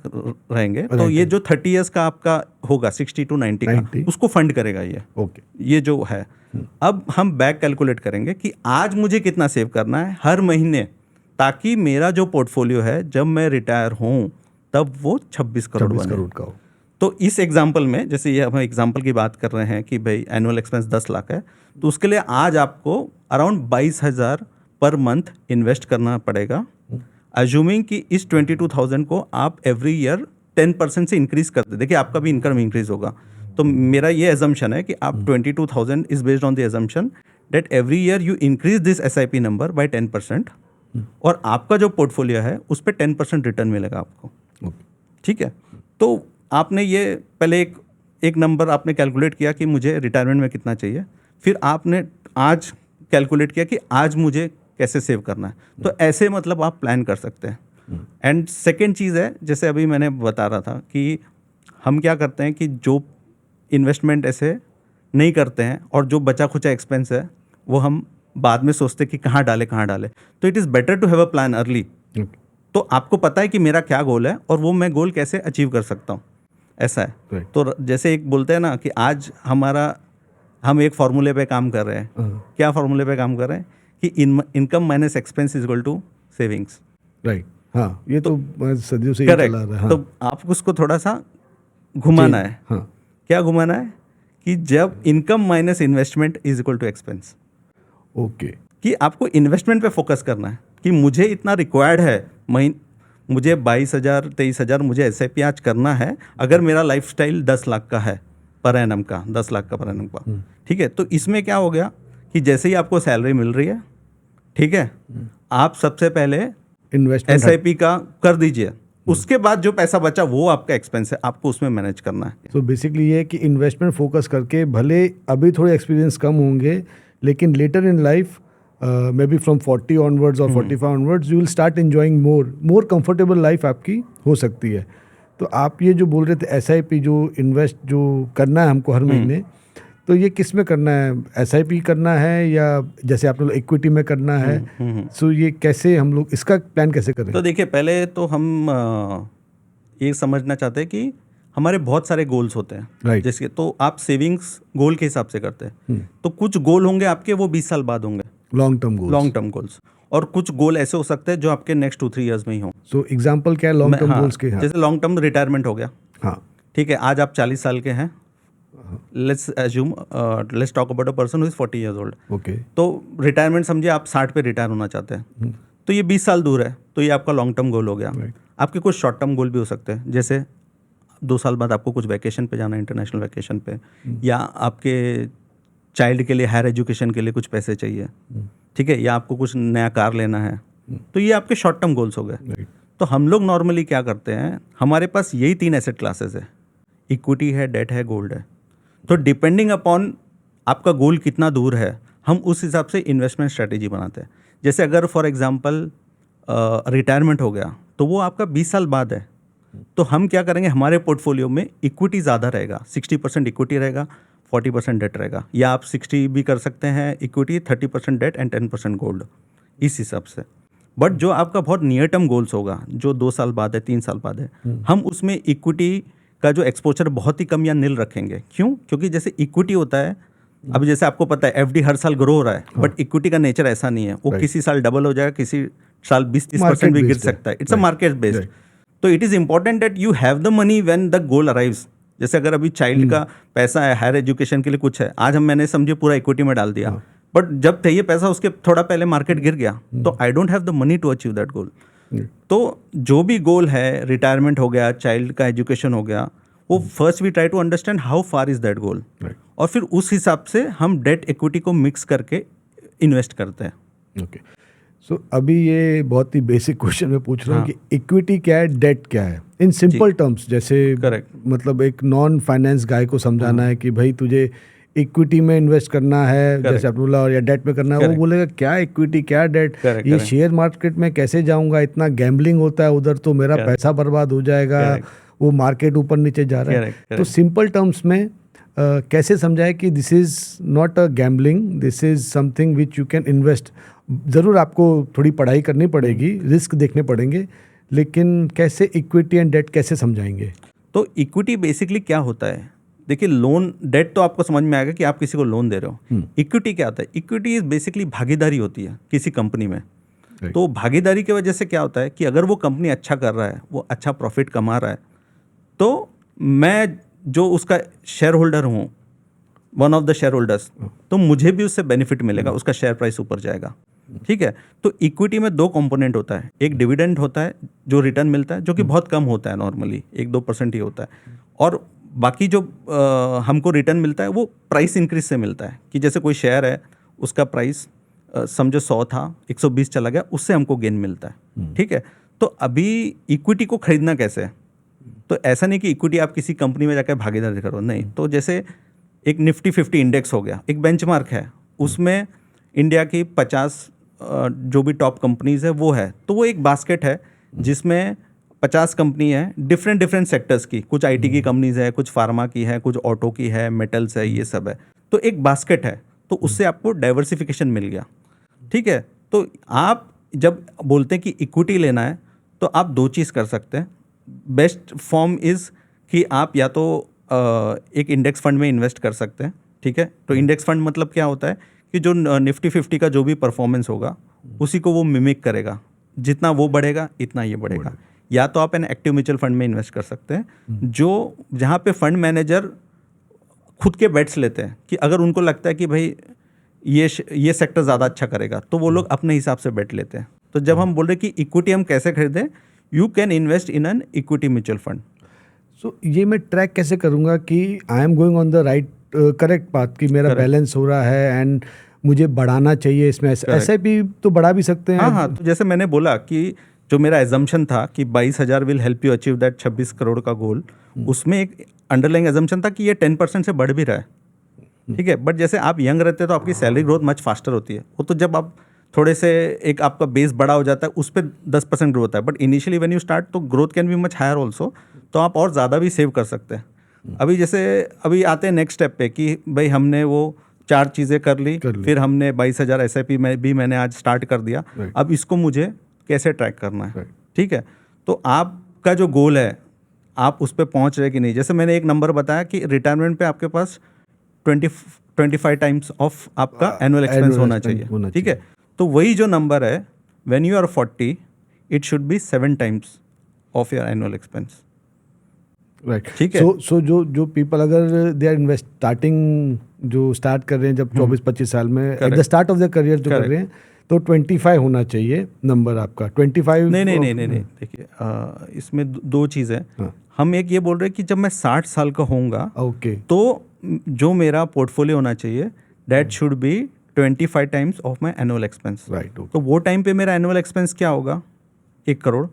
रहेंगे, तो ये जो 30 ईयर्स का आपका होगा 60 to 90 का, उसको फंड करेगा ये। ओके, ये जो है, अब हम बैक कैलकुलेट करेंगे कि आज मुझे कितना सेव करना है हर महीने, ताकि मेरा जो पोर्टफोलियो है जब मैं रिटायर हूँ तब वो 26 करोड़ का हो। तो इस एग्जाम्पल में, जैसे ये हम एग्जाम्पल की बात कर रहे हैं कि भाई एनुअल एक्सपेंस 10 लाख है, तो उसके लिए आज आपको अराउंड 22,000 पर मंथ इन्वेस्ट करना पड़ेगा, अज्यूमिंग कि इस 22,000 को आप एवरी ईयर 10% से इंक्रीज कर दे। देखिए आपका भी इनकम इंक्रीज होगा, तो मेरा ये एजम्पशन है कि आप 22,000 is based on the assumption that every year you increase this SIP number by 10%, और आपका जो पोर्टफोलियो है उस पर 10% रिटर्न मिलेगा आपको। ठीक है, तो आपने ये पहले एक नंबर आपने कैलकुलेट किया कि मुझे रिटायरमेंट में कितना चाहिए, फिर आपने आज कैलकुलेट किया कि आज मुझे कैसे सेव करना है। तो ऐसे मतलब आप प्लान कर सकते हैं। एंड सेकेंड चीज़ है, जैसे अभी मैंने बता रहा था कि हम क्या करते हैं कि जो इन्वेस्टमेंट ऐसे नहीं करते हैं और जो बचा खुचा एक्सपेंस है वो हम बाद में सोचते हैं कि कहाँ डालें। तो it is better to have a plan early. तो आपको पता है कि मेरा क्या गोल है और वो मैं गोल कैसे अचीव कर सकता हूँ, ऐसा है। तो जैसे एक बोलते हैं ना कि आज हम एक फार्मूले पे काम कर रहे हैं। क्या फार्मूले पे काम कर रहे हैं कि income minus expense is equal to savings. Right, हाँ, ये तो सदियों से करेक्ट। चला रहा है। तो आप उसको थोड़ा सा घुमाना है। हाँ, क्या घुमाना है कि जब income minus investment is equal to expense, okay, कि आपको इन्वेस्टमेंट पे फोकस करना है कि मुझे इतना रिक्वायर्ड है, मुझे 22,000 23,000 मुझे SIP आज करना है अगर मेरा लाइफस्टाइल 10 लाख का है पर एनम का, 10 लाख का पर एनम का। ठीक है, तो इसमें क्या हो गया कि जैसे ही आपको सैलरी मिल रही है, ठीक है, आप सबसे पहले इन्वेस्टमेंट SIP का कर दीजिए, उसके बाद जो पैसा बचा वो आपका एक्सपेंस है, आपको उसमें मैनेज करना है। तो बेसिकली ये है कि इन्वेस्टमेंट फोकस करके भले अभी थोड़े एक्सपीरियंस कम होंगे, लेकिन later in life may be from 40 onwards और 45 onwards you will start enjoying more comfortable life आपकी हो सकती है। तो आप ये जो बोल रहे थे SIP जो इन्वेस्ट जो करना है हमको हर महीने, तो ये किस में करना है? SIP करना है या जैसे आप लोग इक्विटी में करना है? सो ये कैसे हम लोग इसका प्लान कैसे करें? तो देखिए, पहले तो हम ये समझना चाहते हैं कि हमारे बहुत सारे गोल्स होते हैं, Right. जैसे तो आप सेविंग्स गोल के हिसाब से करते हैं, तो कुछ गोल होंगे आपके वो 20 साल बाद होंगे, लॉन्ग टर्म गोल्स, और कुछ गोल ऐसे हो सकते हैं जो आपके नेक्स्ट 2-3 ईयर्स में ही हों। सो एग्जांपल क्या है लॉन्ग टर्म हाँ, गोल्स के? हाँ, जैसे लॉन्ग टर्म रिटायरमेंट हो गया, हाँ, ठीक है, आज आप 40 साल के हैं, let's talk about a person who is 40 years old. Okay, तो रिटायरमेंट समझिए आप 60 पे रिटायर होना चाहते हैं, तो ये 20 साल दूर है, तो ये आपका लॉन्ग टर्म गोल हो गया। Right. आपके कुछ शॉर्ट टर्म गोल भी हो सकते हैं, जैसे 2 साल बाद आपको कुछ वैकेशन पे जाना है, इंटरनेशनल वैकेशन पे, या आपके चाइल्ड के लिए हायर एजुकेशन के लिए कुछ पैसे चाहिए, ठीक है, या आपको कुछ नया कार लेना है, तो ये आपके शॉर्ट टर्म गोल्स हो गए। Right. तो हम लोग नॉर्मली क्या करते हैं, हमारे पास यही 3 एसेट क्लासेस है, इक्विटी है, डेट है, गोल्ड है। तो डिपेंडिंग अपॉन आपका गोल कितना दूर है, हम उस हिसाब से इन्वेस्टमेंट स्ट्रेटेजी बनाते हैं। जैसे अगर फॉर एग्जांपल रिटायरमेंट हो गया तो वो आपका 20 साल बाद है, तो हम क्या करेंगे, हमारे पोर्टफोलियो में इक्विटी ज़्यादा रहेगा, 60% इक्विटी रहेगा, 40% डेट रहेगा, या आप 60 भी कर सकते हैं इक्विटी, 30% डेट एंड 10% गोल्ड, इस हिसाब से। बट जो आपका बहुत नियर टर्म गोल्स होगा, जो 2 साल बाद है, 3 साल बाद है, हम उसमें इक्विटी का जो एक्सपोजर बहुत ही कम या नील रखेंगे। क्यों? क्योंकि जैसे इक्विटी होता है, अब जैसे आपको पता है FD हर साल ग्रो हो रहा है, बट इक्विटी का नेचर ऐसा नहीं है, वो किसी साल डबल हो जाएगा, किसी साल 20-30% भी गिर सकता है, इट्स अ मार्केट बेस्ड। तो it is important that you have the money when the goal arrives. जैसे अगर अभी चाइल्ड का पैसा है, हायर एजुकेशन के लिए कुछ है, आज मैंने समझे पूरा इक्विटी में डाल दिया, बट जब चाहिए पैसा उसके थोड़ा पहले मार्केट गिर गया, तो I don't have the money to achieve that goal. तो जो भी गोल है, रिटायरमेंट हो गया, चाइल्ड का एजुकेशन हो गया, वो first we try to understand how far is that goal, और फिर उस हिसाब से हम डेट इक्विटी को मिक्स करके इन्वेस्ट करते हैं। ओके, सो अभी ये बहुत ही बेसिक क्वेश्चन मैं पूछ रहा हूँ कि इक्विटी क्या है, डेट क्या है, इन सिंपल टर्म्स, जैसे करेक्ट, मतलब एक नॉन फाइनेंस गाय को समझाना है कि भाई तुझे इक्विटी में इन्वेस्ट करना है, जैसे आपने बोला, और या डेट में करना है, वो बोलेगा क्या इक्विटी क्या डेट, ये शेयर मार्केट में कैसे जाऊंगा, इतना गैम्बलिंग होता है उधर, तो मेरा पैसा बर्बाद हो जाएगा, वो मार्केट ऊपर नीचे जा रहा है। तो सिंपल टर्म्स में कैसे समझाए कि this is not a gambling, this is something which you can invest. ज़रूर आपको थोड़ी पढ़ाई करनी पड़ेगी, रिस्क देखने पड़ेंगे, लेकिन कैसे इक्विटी एंड डेट कैसे समझाएंगे? तो इक्विटी बेसिकली क्या होता है, देखिए लोन, डेट तो आपको समझ में आएगा कि आप किसी को लोन दे रहे हो। इक्विटी क्या होता है? इक्विटी इज बेसिकली भागीदारी होती है किसी कंपनी में। तो भागीदारी की वजह से क्या होता है कि अगर वो कंपनी अच्छा कर रहा है, वो अच्छा प्रॉफिट कमा रहा है, तो मैं जो उसका शेयर होल्डर हूँ, one of the share holders, तो मुझे भी उससे बेनिफिट मिलेगा, उसका शेयर प्राइस ऊपर जाएगा। ठीक है, तो इक्विटी में 2 कंपोनेंट होता है, एक डिविडेंड होता है जो रिटर्न मिलता है, जो कि बहुत कम होता है, नॉर्मली 1-2% ही होता है, और बाकी जो हमको रिटर्न मिलता है वो प्राइस इंक्रीज से मिलता है, कि जैसे कोई शेयर है, उसका प्राइस समझो 100 था, 120 चला गया, उससे हमको गेन मिलता है। ठीक है, तो अभी इक्विटी को खरीदना कैसे है? तो ऐसा नहीं कि इक्विटी आप किसी कंपनी में जाकर भागीदारी करो, नहीं। तो जैसे एक निफ्टी 50 इंडेक्स हो गया, एक बेंचमार्क है, उसमें इंडिया की 50 जो भी टॉप कंपनीज है वो है, तो वो एक बास्केट है जिसमें 50 कंपनी है, डिफरेंट सेक्टर्स की, कुछ IT की कंपनीज है, कुछ फार्मा की है, कुछ ऑटो की है, मेटल्स है, ये सब है, तो एक बास्केट है, तो उससे आपको डाइवर्सिफिकेशन मिल गया। ठीक है, तो आप जब बोलते हैं कि इक्विटी लेना है, तो आप 2 चीज़ कर सकते हैं। बेस्ट फॉर्म इज़ कि आप या तो एक इंडेक्स फंड में इन्वेस्ट कर सकते हैं। ठीक है, तो इंडेक्स फंड मतलब क्या होता है कि जो निफ्टी 50 का जो भी परफॉर्मेंस होगा उसी को वो मिमिक करेगा, जितना वो बढ़ेगा इतना ये बढ़ेगा। या तो आप एन एक्टिव म्यूचुअल फंड में इन्वेस्ट कर सकते हैं जो जहाँ पे फंड मैनेजर खुद के बेट्स लेते हैं कि अगर उनको लगता है कि भाई ये सेक्टर ज़्यादा अच्छा करेगा तो वो लोग अपने हिसाब से बेट लेते हैं। तो जब हम बोल रहे कि इक्विटी हम कैसे खरीदें, you can invest in an equity mutual fund. So ये मैं ट्रैक कैसे करूँगा कि I am going on the right correct path कि मेरा बैलेंस हो रहा है एंड मुझे बढ़ाना चाहिए इसमें? ऐसे भी तो बढ़ा भी सकते हैं। हाँ, तो जैसे मैंने बोला कि जो मेरा एजम्पशन था कि 22,000 will help you achieve that 26 crore का गोल, उसमें एक अंडरलाइंग एजम्पशन था कि ये 10% से बढ़ भी रहा है, ठीक है। बट जैसे आप यंग रहते हैं तो आपकी सैलरी ग्रोथ मच फास्टर होती है। वो तो जब आप थोड़े से एक आपका बेस बड़ा हो जाता है उस पर 10% ग्रोथ है, but initially when you start तो growth can be much higher also, तो आप और ज़्यादा भी सेव कर सकते हैं। अभी आते हैं नेक्स्ट स्टेप पे कि भाई हमने वो 4 चीज़ें कर ली, फिर हमने 22,000 SIP में भी मैंने आज स्टार्ट कर दिया। अब इसको मुझे कैसे ट्रैक करना है, ठीक है। तो आपका जो गोल है आप उस पर पहुँच रहे कि नहीं। जैसे मैंने एक नंबर बताया कि रिटायरमेंट पे आपके पास 25 टाइम्स ऑफ आपका एनुअल एक्सपेंस होना चाहिए, ठीक है। तो वही जो नंबर है when you are 40 it should be 7 times of your annual expense, right. ठीक है। सो जो पीपल अगर दे आर स्टार्ट कर रहे हैं जब 24-25 साल में at the start of the career जो कर रहे हैं तो 25 होना चाहिए नंबर आपका 25। नहीं, देखिए इसमें दो चीज़ है। हम एक ये बोल रहे हैं कि जब मैं 60 साल का होऊंगा तो जो मेरा पोर्टफोलियो होना चाहिए that should B 25 times of my annual expense, right. तो वो टाइम पे मेरा एनुअल एक्सपेंस क्या होगा? 1 करोड़,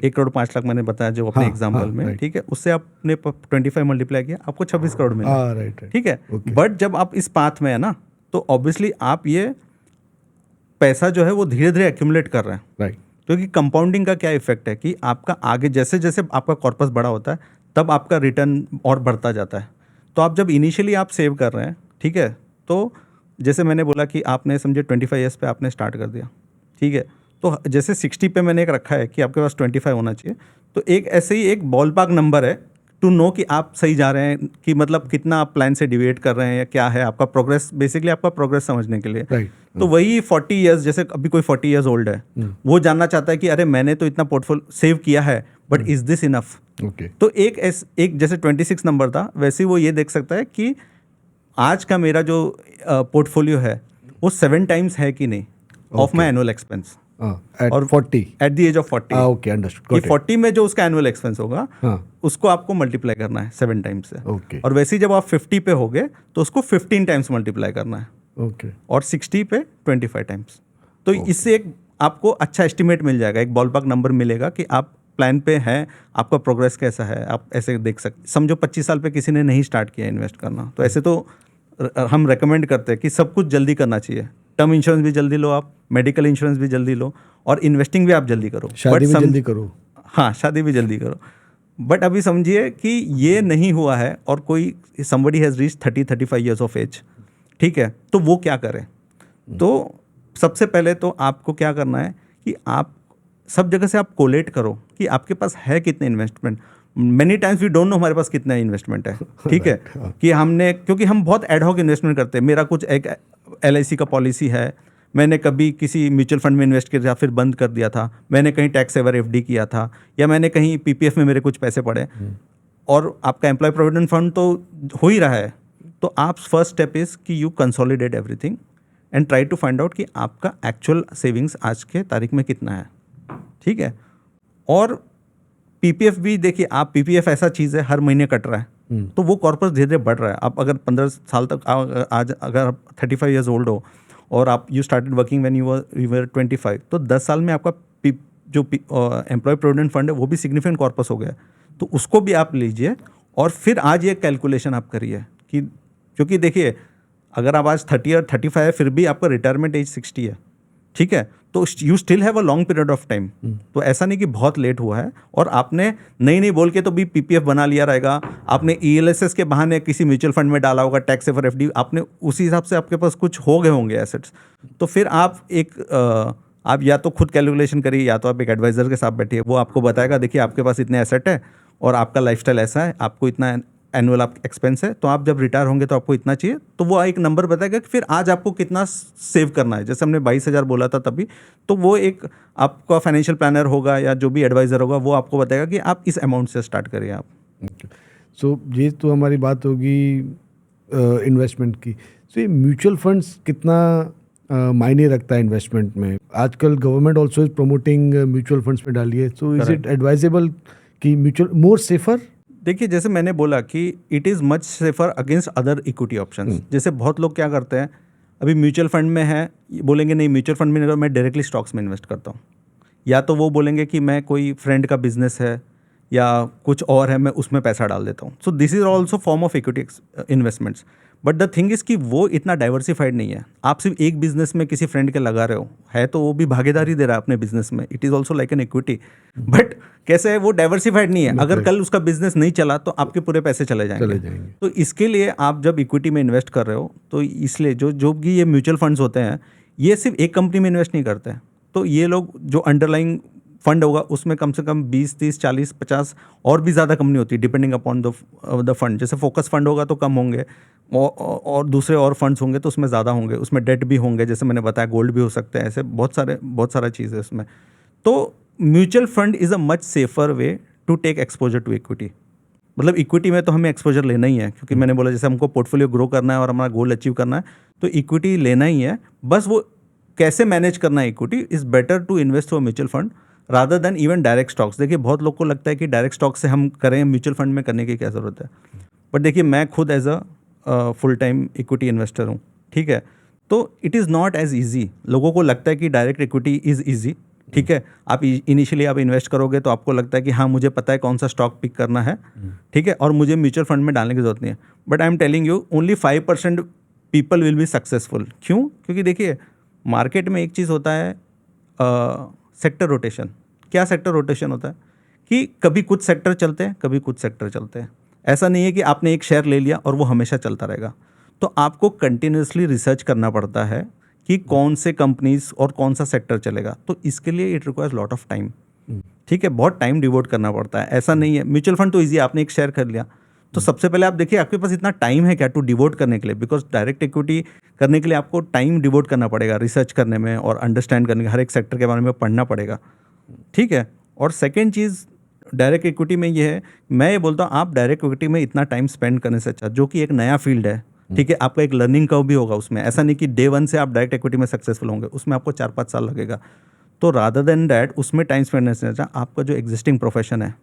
1 करोड़ 5 लाख मैंने बताया जो अपने एग्जाम्पल में, ठीक है। उससे आपने 25 मल्टीप्लाई किया आपको 26 करोड़ मिला, राइट, ठीक है। बट जब आप इस पाथ में है ना तो ऑब्वियसली आप ये पैसा जो है वो धीरे धीरे एक्यूमुलेट कर रहे हैं, राइट। क्योंकि कंपाउंडिंग का क्या इफेक्ट है कि आपका आगे जैसे जैसे आपका कॉर्पस बड़ा होता है तब आपका रिटर्न और बढ़ता जाता है। तो आप जब इनिशियली आप सेव कर रहे हैं, ठीक है, तो जैसे मैंने बोला कि आपने समझे 25 ईयर्स पे आपने स्टार्ट कर दिया, ठीक है। तो जैसे 60 पे मैंने एक रखा है कि आपके पास 25 होना चाहिए, तो एक ऐसे ही एक बॉल पार्क नंबर है टू नो कि आप सही जा रहे हैं कि मतलब कितना आप प्लान से डिविएट कर रहे हैं या क्या है आपका प्रोग्रेस, बेसिकली आपका प्रोग्रेस समझने के लिए, राइट। तो वही 40 ईयर्स, जैसे अभी कोई 40 ईयर्स ओल्ड है वो जानना चाहता है कि अरे मैंने तो इतना पोर्टफोलियो सेव किया है but is this enough? Okay. तो एक जैसे 26 नंबर था वैसे ही वो ये देख सकता है कि आज का मेरा जो पोर्टफोलियो है वो 7 टाइम्स है कि नहीं ऑफ माई एनुअल एक्सपेंस और 40 at the age of 40। Okay, understood. कि 40 में जो उसका एनुअल एक्सपेंस होगा उसको आपको मल्टीप्लाई करना है 7 टाइम्स से। ओके। और वैसे ही जब आप 50 पे हो गए तो उसको 15 टाइम्स मल्टीप्लाई करना है। ओके। और 60 पे 25 टाइम्स। तो इससे एक आपको अच्छा एस्टिमेट मिल जाएगा, एक बॉलपार्क नंबर मिलेगा कि आप प्लान पे हैं, आपका प्रोग्रेस कैसा है, आप ऐसे देख सकते। समझो 25 साल पे किसी ने नहीं स्टार्ट किया इन्वेस्ट करना, तो ऐसे तो हम रेकमेंड करते हैं कि सब कुछ जल्दी करना चाहिए। टर्म इंश्योरेंस भी जल्दी लो आप, मेडिकल इंश्योरेंस भी जल्दी लो और इन्वेस्टिंग भी आप जल्दी करो, शादी भी जल्दी करो। हाँ, शादी भी जल्दी करो। बट अभी समझिए कि ये नहीं हुआ है और कोई somebody has reached 30-35 years of age, ठीक है, तो वो क्या करें? तो सबसे पहले तो आपको क्या करना है कि आप सब जगह से आप कोलेट करो कि आपके पास है कितने investment. Many times we don't know हमारे पास कितना इन्वेस्टमेंट है, ठीक है। कि हमने, क्योंकि हम बहुत एडहॉक इन्वेस्टमेंट करते हैं। मेरा कुछ एक LIC का पॉलिसी है, मैंने कभी किसी म्यूचुअल फंड में इन्वेस्ट किया फिर बंद कर दिया था, मैंने कहीं टैक्स सेवर FD किया था, या मैंने कहीं PPF में मेरे कुछ पैसे पड़े, और आपका एम्प्लॉय प्रोविडेंट फंड तो हो ही रहा है। तो आप फर्स्ट स्टेप इज़ कि you consolidate everything and try to find out कि आपका एक्चुअल सेविंग्स आज के तारीख में कितना है, ठीक है। और PPF भी देखिए, आप PPF ऐसा चीज़ है हर महीने कट रहा है, तो वो कॉर्पस धीरे धीरे बढ़ रहा है। आप अगर 15 साल तक आज अगर आप 35 ईयर्स ओल्ड हो और आप you started working when you were 25, तो 10 साल में आपका जो एम्प्लॉय प्रोविडेंट फंड है वो भी सिग्निफिकेंट कॉर्पस हो गया, तो उसको भी आप लीजिए और फिर आज ये कैलकुलेशन आप करिए कि, क्योंकि देखिए अगर आप आज 30 और 35 है फिर भी आपका रिटायरमेंट एज 60 है, ठीक है, तो you still have a long period of time. तो ऐसा नहीं कि बहुत लेट हुआ है और आपने नहीं बोल के तो भी PPF बना लिया रहेगा, आपने ELSS के बहाने किसी म्यूचुअल फंड में डाला होगा, टैक्स सेवर FD, आपने उसी हिसाब से आपके पास कुछ हो गए होंगे एसेट्स। तो फिर आप या तो खुद कैलकुलेशन करिए या तो आप एक एडवाइजर के साथ बैठिए, वो आपको बताएगा देखिए आपके पास इतने एसेट है और आपका लाइफस्टाइल ऐसा है, आपको इतना एनुअल आप एक्सपेंस है, तो आप जब रिटायर होंगे तो आपको इतना चाहिए, तो वो एक नंबर बताएगा कि फिर आज आपको कितना सेव करना है। जैसे हमने 22,000 बोला था तभी, तो वो एक आपका फाइनेंशियल प्लानर होगा या जो भी एडवाइज़र होगा वो आपको बताएगा कि आप इस अमाउंट से स्टार्ट करिए आप। सो ये तो हमारी बात होगी इन्वेस्टमेंट की। सो ये म्यूचुअल फंड्स कितना मायने रखता है इन्वेस्टमेंट में? आजकल government also is promoting mutual funds में डालिए, सो इज इट एडवाइजेबल कि म्यूचुअल मोर सेफर? देखिए, जैसे मैंने बोला कि it is much safer against other equity options. जैसे बहुत लोग क्या करते हैं, अभी म्यूचुअल फंड में है, बोलेंगे नहीं म्यूचुअल फंड में नहीं, मैं डायरेक्टली स्टॉक्स में इन्वेस्ट करता हूँ। या तो वो बोलेंगे कि मैं कोई फ्रेंड का बिजनेस है या कुछ और है, मैं उसमें पैसा डाल देता हूँ। So this is also form of equity investments. But the thing is कि वो इतना डाइवर्सिफाइड नहीं है। आप सिर्फ एक बिजनेस में किसी फ्रेंड के लगा रहे हो, है तो वो भी भागीदारी दे रहा है अपने बिजनेस में, it is also like an equity. But कैसे है, वो डाइवर्सिफाइड नहीं है। अगर कल उसका बिजनेस नहीं चला तो आपके पूरे पैसे चले जाएंगे। तो इसके लिए आप जब इक्विटी में इन्वेस्ट कर रहे हो, तो इसलिए जो भी ये म्यूचुअल फंड्स होते हैं, ये सिर्फ एक कंपनी में इन्वेस्ट नहीं करते हैं। तो ये लोग जो अंडरलाइंग फंड होगा उसमें कम से कम 20, 30, 40, 50 और भी ज़्यादा कंपनी होती है डिपेंडिंग अपॉन द फंड। जैसे फोकस फंड होगा तो कम होंगे, और दूसरे और फंड्स होंगे तो उसमें ज़्यादा होंगे, उसमें डेट भी होंगे, जैसे मैंने बताया गोल्ड भी हो सकते हैं, ऐसे बहुत सारा चीज़ है उसमें। तो mutual fund is a much safer way to take exposure to equity. मतलब इक्विटी में तो हमें एक्सपोजर लेना ही है, क्योंकि मैंने बोला जैसे हमको पोर्टफोलियो ग्रो करना है और हमारा गोल अचीव करना है, तो इक्विटी लेना ही है। बस वो कैसे मैनेज करना है equity is better to invest to mutual fund rather than even direct stocks. देखिए, बहुत लोग को लगता है कि डायरेक्ट स्टॉक से हम करें, म्यूचुअल फंड में करने की क्या ज़रूरत है। बट देखिए, मैं खुद as a full time equity investor हूँ, ठीक है। तो it is not as easy. लोगों को लगता है कि डायरेक्ट इक्विटी इज़ ईजी, ठीक है। आप इनिशियली आप इन्वेस्ट करोगे तो आपको लगता है कि हाँ मुझे पता है कौन सा स्टॉक पिक करना है, ठीक है, और मुझे म्यूचुअल फंड में डालने की जरूरत नहीं है। But I am telling you only 5% people will be successful. क्यों? क्योंकि देखिए, मार्केट में एक चीज़ होता है सेक्टर रोटेशन। क्या सेक्टर रोटेशन होता है कि कभी कुछ सेक्टर चलते हैं, कभी कुछ सेक्टर चलते हैं। ऐसा नहीं है कि आपने एक शेयर ले लिया और वो हमेशा चलता रहेगा। तो आपको कंटिन्यूसली रिसर्च करना पड़ता है कि कौन से कंपनीज और कौन सा सेक्टर चलेगा। तो इसके लिए it requires lot of time, ठीक है, बहुत टाइम डिवोट करना पड़ता है। ऐसा नहीं है म्यूचुअल फंड तो ईजी, आपने एक शेयर कर लिया, तो सबसे पहले आप देखिए आपके पास इतना टाइम है क्या टू डिवोट करने के लिए, बिकॉज डायरेक्ट इक्विटी करने के लिए आपको टाइम डिवोट करना पड़ेगा रिसर्च करने में और अंडरस्टैंड करने, हर एक सेक्टर के बारे में पढ़ना पड़ेगा, ठीक है। और सेकेंड चीज़ डायरेक्ट इक्विटी में ये है, मैं ये बोलता हूँ आप डायरेक्ट इक्विटी में इतना टाइम स्पेंड करने से अच्छा, जो कि एक नया फील्ड है, ठीक है, आपका एक लर्निंग कर्व भी होगा उसमें। ऐसा नहीं कि डे 1 से आप डायरेक्ट इक्विटी में सक्सेसफुल होंगे, उसमें आपको 4-5 साल लगेगा। तो रादर देन डैट उसमें टाइम स्पेंड करने से अच्छा आपका जो एग्जिस्टिंग प्रोफेशन है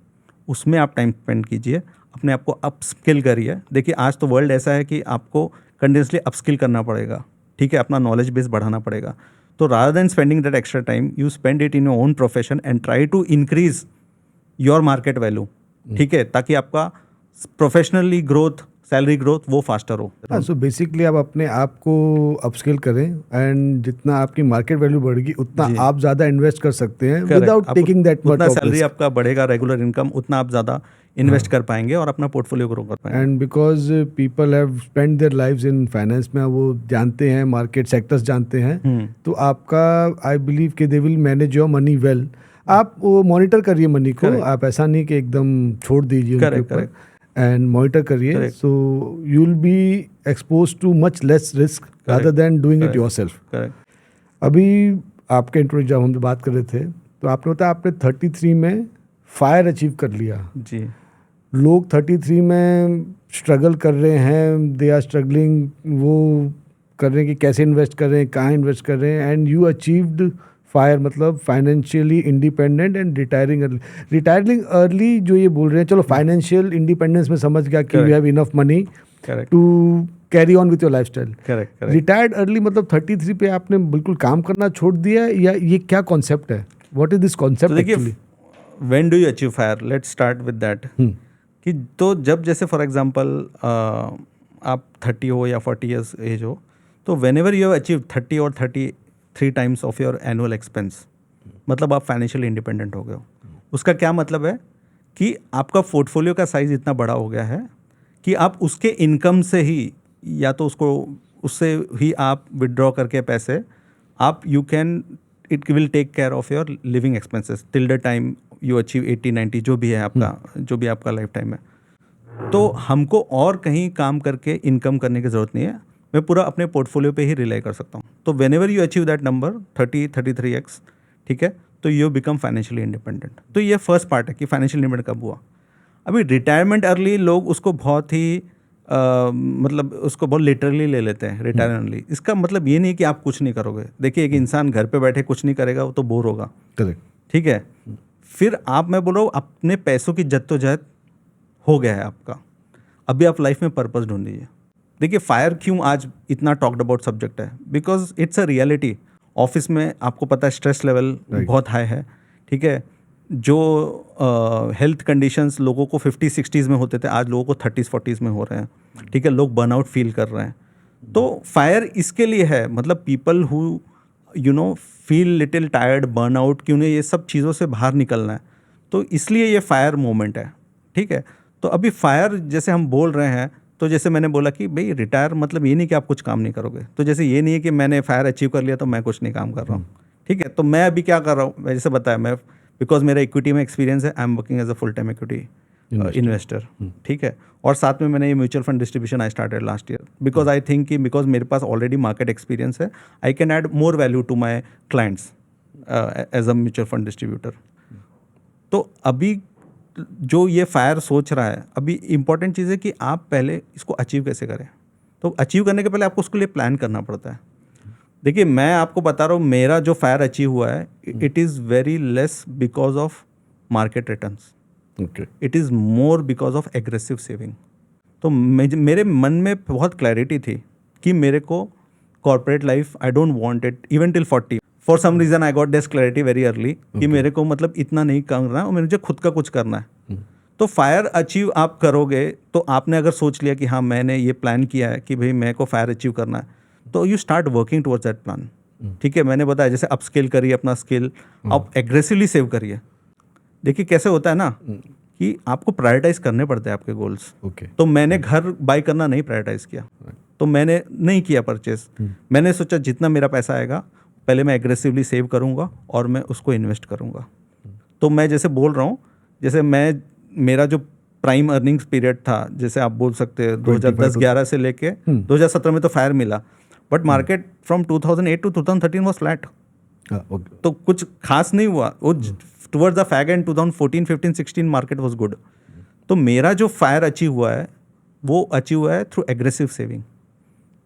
उसमें आप टाइम स्पेंड कीजिए, अपने आप को अपस्किल करिए। देखिए, आज तो वर्ल्ड ऐसा है कि आपको कंटिन्यूसली अपस्किल करना पड़ेगा, ठीक है, अपना नॉलेज बेस बढ़ाना पड़ेगा। तो rather than spending that extra time, you spend it in your own profession and try to increase your market value, ठीक है, ताकि आपका प्रोफेशनली ग्रोथ, सैलरी ग्रोथ वो फास्टर हो। सो बेसिकली आप अपने आप को अपस्किल करें एंड जितना आपकी मार्केट वैल्यू बढ़ेगी उतना आप ज़्यादा इन्वेस्ट कर सकते हैं without taking that much of salary आपका बढ़ेगा, रेगुलर इनकम, उतना आप ज़्यादा इन्वेस्ट कर पाएंगे और अपना पोर्टफोलियो ग्रो कर पाएंगे। And because people have spend their lives in finance में, वो जानते हैं मार्केट सेक्टर्स जानते हैं, तो आपका आई बिलीव कि they will manage your money well. आप वो मॉनिटर करिए मनी को, आप ऐसा नहीं कि एकदम छोड़ दीजिए उनके ऊपर, एंड मॉनिटर करिए, so you will be expose too much less risk rather than doing it yourself. अभी आपके इंट्रो जब हम बात कर रहे थे तो आपने बताया आपने 33 में फायर अचीव कर लिया जी। लोग 33 में स्ट्रगल कर रहे हैं, दे आर स्ट्रगलिंग, वो कर रहे हैं कि कैसे इन्वेस्ट कर रहे हैं, कहाँ इन्वेस्ट कर रहे हैं, एंड यू अचीव्ड फायर, मतलब financially independent and retiring early जो ये बोल रहे हैं। चलो फाइनेंशियल इंडिपेंडेंस में समझ गया कि you have enough money to carry on with your lifestyle. Retired early मतलब 33 पे आपने बिल्कुल काम करना छोड़ दिया, या ये क्या कॉन्सेप्ट है, what is this concept actually? When do you achieve fire, let's start with that. कि तो जब जैसे फॉर एग्जांपल आप 30 हो या 40 ईयर्स एज हो, तो when ever you have achieve 30 और 33 times of your annual expense, मतलब आप फाइनेंशियली इंडिपेंडेंट हो गए हो। उसका क्या मतलब है कि आपका पोर्टफोलियो का साइज इतना बड़ा हो गया है कि आप उसके इनकम से ही, या तो उससे ही आप विड्रॉ करके पैसे आप you can, it will take care of your living expenses till the time you achieve 80-90 जो भी है आपका, जो भी आपका लाइफ टाइम है। तो हमको और कहीं काम करके इनकम करने की ज़रूरत नहीं है, मैं पूरा अपने पोर्टफोलियो पे ही रिलाई कर सकता हूँ। तो when ever you achieve that number 33x, ठीक है, तो यू बिकम फाइनेंशियली इंडिपेंडेंट। तो ये फर्स्ट पार्ट है कि फाइनेंशियल इंडिपेंडेंट कब हुआ। अभी रिटायरमेंट अर्ली लोग उसको बहुत ही मतलब उसको बहुत लिटरली ले लेते हैं, रिटायर अर्ली। इसका मतलब ये नहीं कि आप कुछ नहीं करोगे। देखिए, एक इंसान घर पे बैठे कुछ नहीं करेगा, वो तो बोर होगा, करेक्ट, ठीक है। फिर मैं बोल रहा हूँ अपने पैसों की जद्दोजहद हो गया है आपका, अभी आप लाइफ में पर्पस ढूंढ लीजिए। देखिए, फायर क्यों आज इतना टॉक्ड अबाउट सब्जेक्ट है, because it's a reality. Office में आपको पता है स्ट्रेस लेवल बहुत हाई है, ठीक है। जो हेल्थ कंडीशंस लोगों को 50-60s में होते थे, आज लोगों को 30-40s में हो रहे हैं, ठीक है। लोग बर्नआउट फील कर रहे हैं। तो फायर इसके लिए है, मतलब people who feel little tired, burnout, कि उन्हें ये सब चीज़ों से बाहर निकलना है, तो इसलिए ये फायर मोमेंट है, ठीक है। तो अभी फायर जैसे हम बोल रहे हैं, तो जैसे मैंने बोला कि भाई रिटायर मतलब ये नहीं कि आप कुछ काम नहीं करोगे। तो जैसे ये नहीं है कि मैंने फायर अचीव कर लिया तो मैं कुछ नहीं काम कर रहा हूँ, ठीक है। तो मैं अभी क्या कर रहा हूँ, मैं जैसे बताया, मैं बिकॉज मेरा इक्विटी में एक्सपीरियंस है, I am working as a full time equity investor, ठीक है। और साथ में मैंने ये mutual fund distribution I started last year, because I think कि बिकॉज मेरे पास ऑलरेडी मार्केट एक्सपीरियंस है, I can add more value to my clients as a mutual fund distributor. तो अभी जो ये फायर सोच रहा है, अभी इंपॉर्टेंट चीज़ है कि आप पहले इसको अचीव कैसे करें। तो अचीव करने के पहले आपको उसके लिए प्लान करना पड़ता है। देखिए, मैं आपको बता रहा हूँ, मेरा जो फायर अचीव हुआ है, it is very less because of market returns, it is more because of aggressive saving. तो मेरे मन में बहुत क्लैरिटी थी कि मेरे को corporate life I don't want it even till 40। For some reason I got this clarity very early कि मेरे को मतलब इतना नहीं करना है और मुझे खुद का कुछ करना है। तो फायर अचीव आप करोगे, तो आपने अगर सोच लिया कि हाँ मैंने ये प्लान किया है कि भाई मेरे को फायर अचीव करना है, तो you start working towards that plan, ठीक है। मैंने बताया जैसे अपस्किल करिए अपना स्किल, आप एग्रेसिवली सेव करिए। देखिए कैसे होता है ना कि आपको प्रायोरिटाइज करने पड़ते हैं आपके गोल्स। तो मैंने घर बाय करना नहीं प्रायोरिटाइज किया, तो मैंने नहीं किया परचेस। मैंने सोचा जितना मेरा पैसा आएगा पहले मैं एग्रेसिवली सेव करूंगा और मैं उसको इन्वेस्ट करूंगा। तो मैं जैसे बोल रहा हूँ, जैसे मेरा जो प्राइम अर्निंग्स पीरियड था, जैसे आप बोल सकते हैं 2010-11 से लेके 2017 में तो फायर मिला, but market from 2008 to 2013 was flat. तो कुछ खास नहीं हुआ। वो towards the fag end 2014, 15, 16 market was good. तो मेरा जो फायर अचीव हुआ है वो अचीव हुआ है थ्रू एग्रेसिव सेविंग।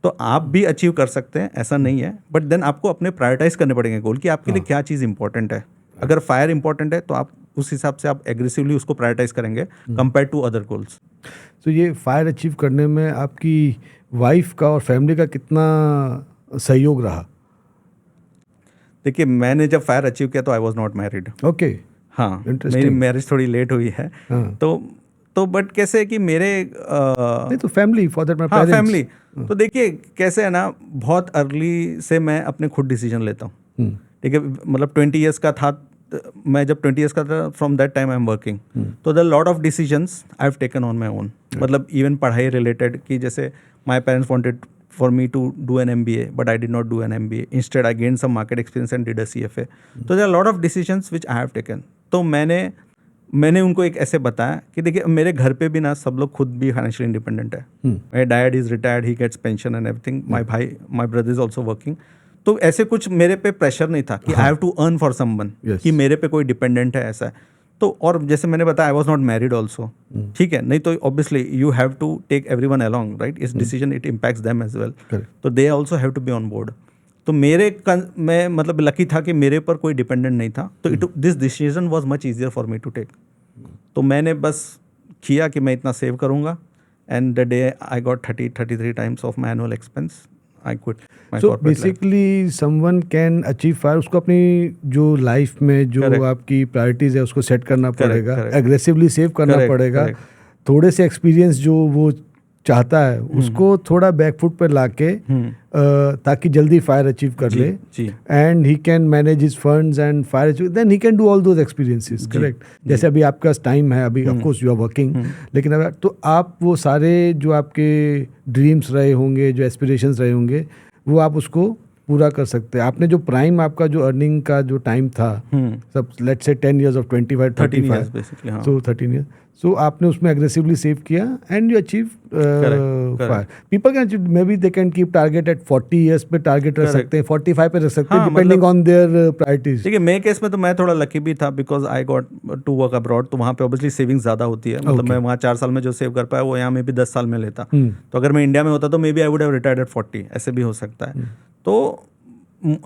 तो आप भी अचीव कर सकते हैं, ऐसा नहीं है, बट देन आपको अपने प्रायोरिटाइज करने पड़ेंगे गोल कि आपके लिए क्या चीज़ इंपॉर्टेंट है। अगर फायर इंपॉर्टेंट है तो आप उस हिसाब से आप एग्रेसिवली उसको प्रायोरिटाइज करेंगे कंपेयर टू अदर गोल्स। तो ये फायर अचीव करने में आपकी वाइफ का और फैमिली का कितना सहयोग रहा? देखिए, मैंने जब फायर अचीव किया तो आई वॉज नॉट मैरिड। ओके, हाँ, मेरी मैरिज थोड़ी लेट हुई है। तो बट कैसे है कि मेरे नहीं तो फैमिली फॉर दैट, हाँ फैमिली। तो देखिए कैसे है ना, बहुत अर्ली से मैं अपने खुद डिसीजन लेता हूँ, ठीक है। मतलब 20 ईयर्स का था मैं, जब 20 ईयर्स का था, from that time I am working. तो the lot of decisions I have taken on my own. मतलब इवन पढ़ाई रिलेटेड कि जैसे my parents wanted for me to do an MBA, but I did not do an MBA. Instead, I gained some market experience and did a CFA. So there are a lot of decisions which I have taken. तो मैंने उनको एक ऐसे बताया कि देखिए मेरे घर पे भी ना सब लोग खुद भी फाइनेंशियल इंडिपेंडेंट है। My dad is retired, he gets pension and everything. My brother is also working. तो ऐसे कुछ मेरे पे प्रेशर नहीं था कि I have to earn for someone, कि मेरे पे कोई डिपेंडेंट है ऐसा है। तो और जैसे मैंने बताया, I was not married also, ठीक है। नहीं तो obviously you have to take everyone along, right. इस decision it impacts them as well, तो they also have to be on board. तो मैं मतलब लकी था कि मेरे पर कोई डिपेंडेंट नहीं था, तो this decision was much easier for me to take. तो मैंने बस किया कि मैं इतना सेव करूँगा, and the day I got 33 times of my annual expense, I quit my so corporate life. Basically someone can achieve FIRE, उसको अपनी जो लाइफ में जो Correct. आपकी प्रायोरिटीज है उसको सेट करना पड़ेगा, correct. एग्रेसिवली सेव करना Correct, पड़ेगा, correct. थोड़े से एक्सपीरियंस जो वो चाहता है उसको थोड़ा बैकफुट पर लाके ताकि जल्दी फायर अचीव कर ले, and he can manage his funds and FIRE achieve, then he can do all those experiences, correct. जैसे अभी आपका टाइम है, अभी of course you are working, लेकिन अगर तो आप वो सारे जो आपके ड्रीम्स रहे होंगे, जो एस्पिरेशंस रहे होंगे, वो आप उसको पूरा कर सकते हैं। आपने जो प्राइम आपका जो अर्निंग का जो टाइम था, सब let's say 10 years of 25 13 years 35, basically, हाँ। so 13 years, so आपने उसमें एग्रेसिवली सेव किया and you achieve Correct. People can may be they can keep target at 40 years पे टारगेट रख Correct. सकते हैं, 45 पे रख सकते हैं, हाँ, डिपेंडिंग मतलब- ऑन देयर प्रायोरिटीज। देखिए मेरे केस में तो मैं थोड़ा लकी भी था because I got to work abroad, तो वहाँ पे ऑब्वियसली सेविंग्स ज़्यादा होती है। मतलब Okay. मैं वहाँ 4 साल में जो सेव कर पाया वो यहाँ में भी 10 साल में लेता। तो अगर मैं इंडिया में होता तो मे be I would have retired at 40, ऐसे भी हो सकता है। तो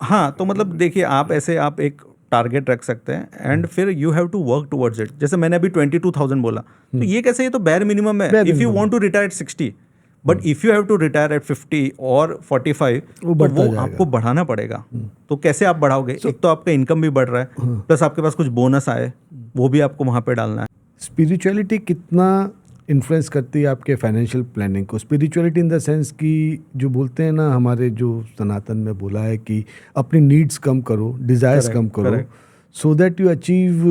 हाँ, तो मतलब देखिए आप ऐसे आप एक टारगेट रख सकते हैं एंड फिर you have to work towards it. जैसे मैंने अभी 22,000 बोला, तो ये कैसे, ये तो बेयर मिनिमम है। If you want to retire at 60, but if you have to retire at 50 और 45, वो तो बढ़ता वो जाएगा। आपको बढ़ाना पड़ेगा। तो कैसे आप बढ़ाओगे? एक तो आपका इनकम भी बढ़ रहा है, प्लस आपके पास कुछ बोनस आए, वो भी आपको वहाँ पे डालना है। स्पिरिचुअलिटी कितना इन्फ्लुएंस करती है आपके फाइनेंशियल प्लानिंग को? स्पिरिचुअलिटी इन द सेंस कि जो बोलते हैं ना, हमारे जो सनातन में बोला है कि अपनी नीड्स कम करो, डिज़ायर्स Correct, कम करो, correct. So that you achieve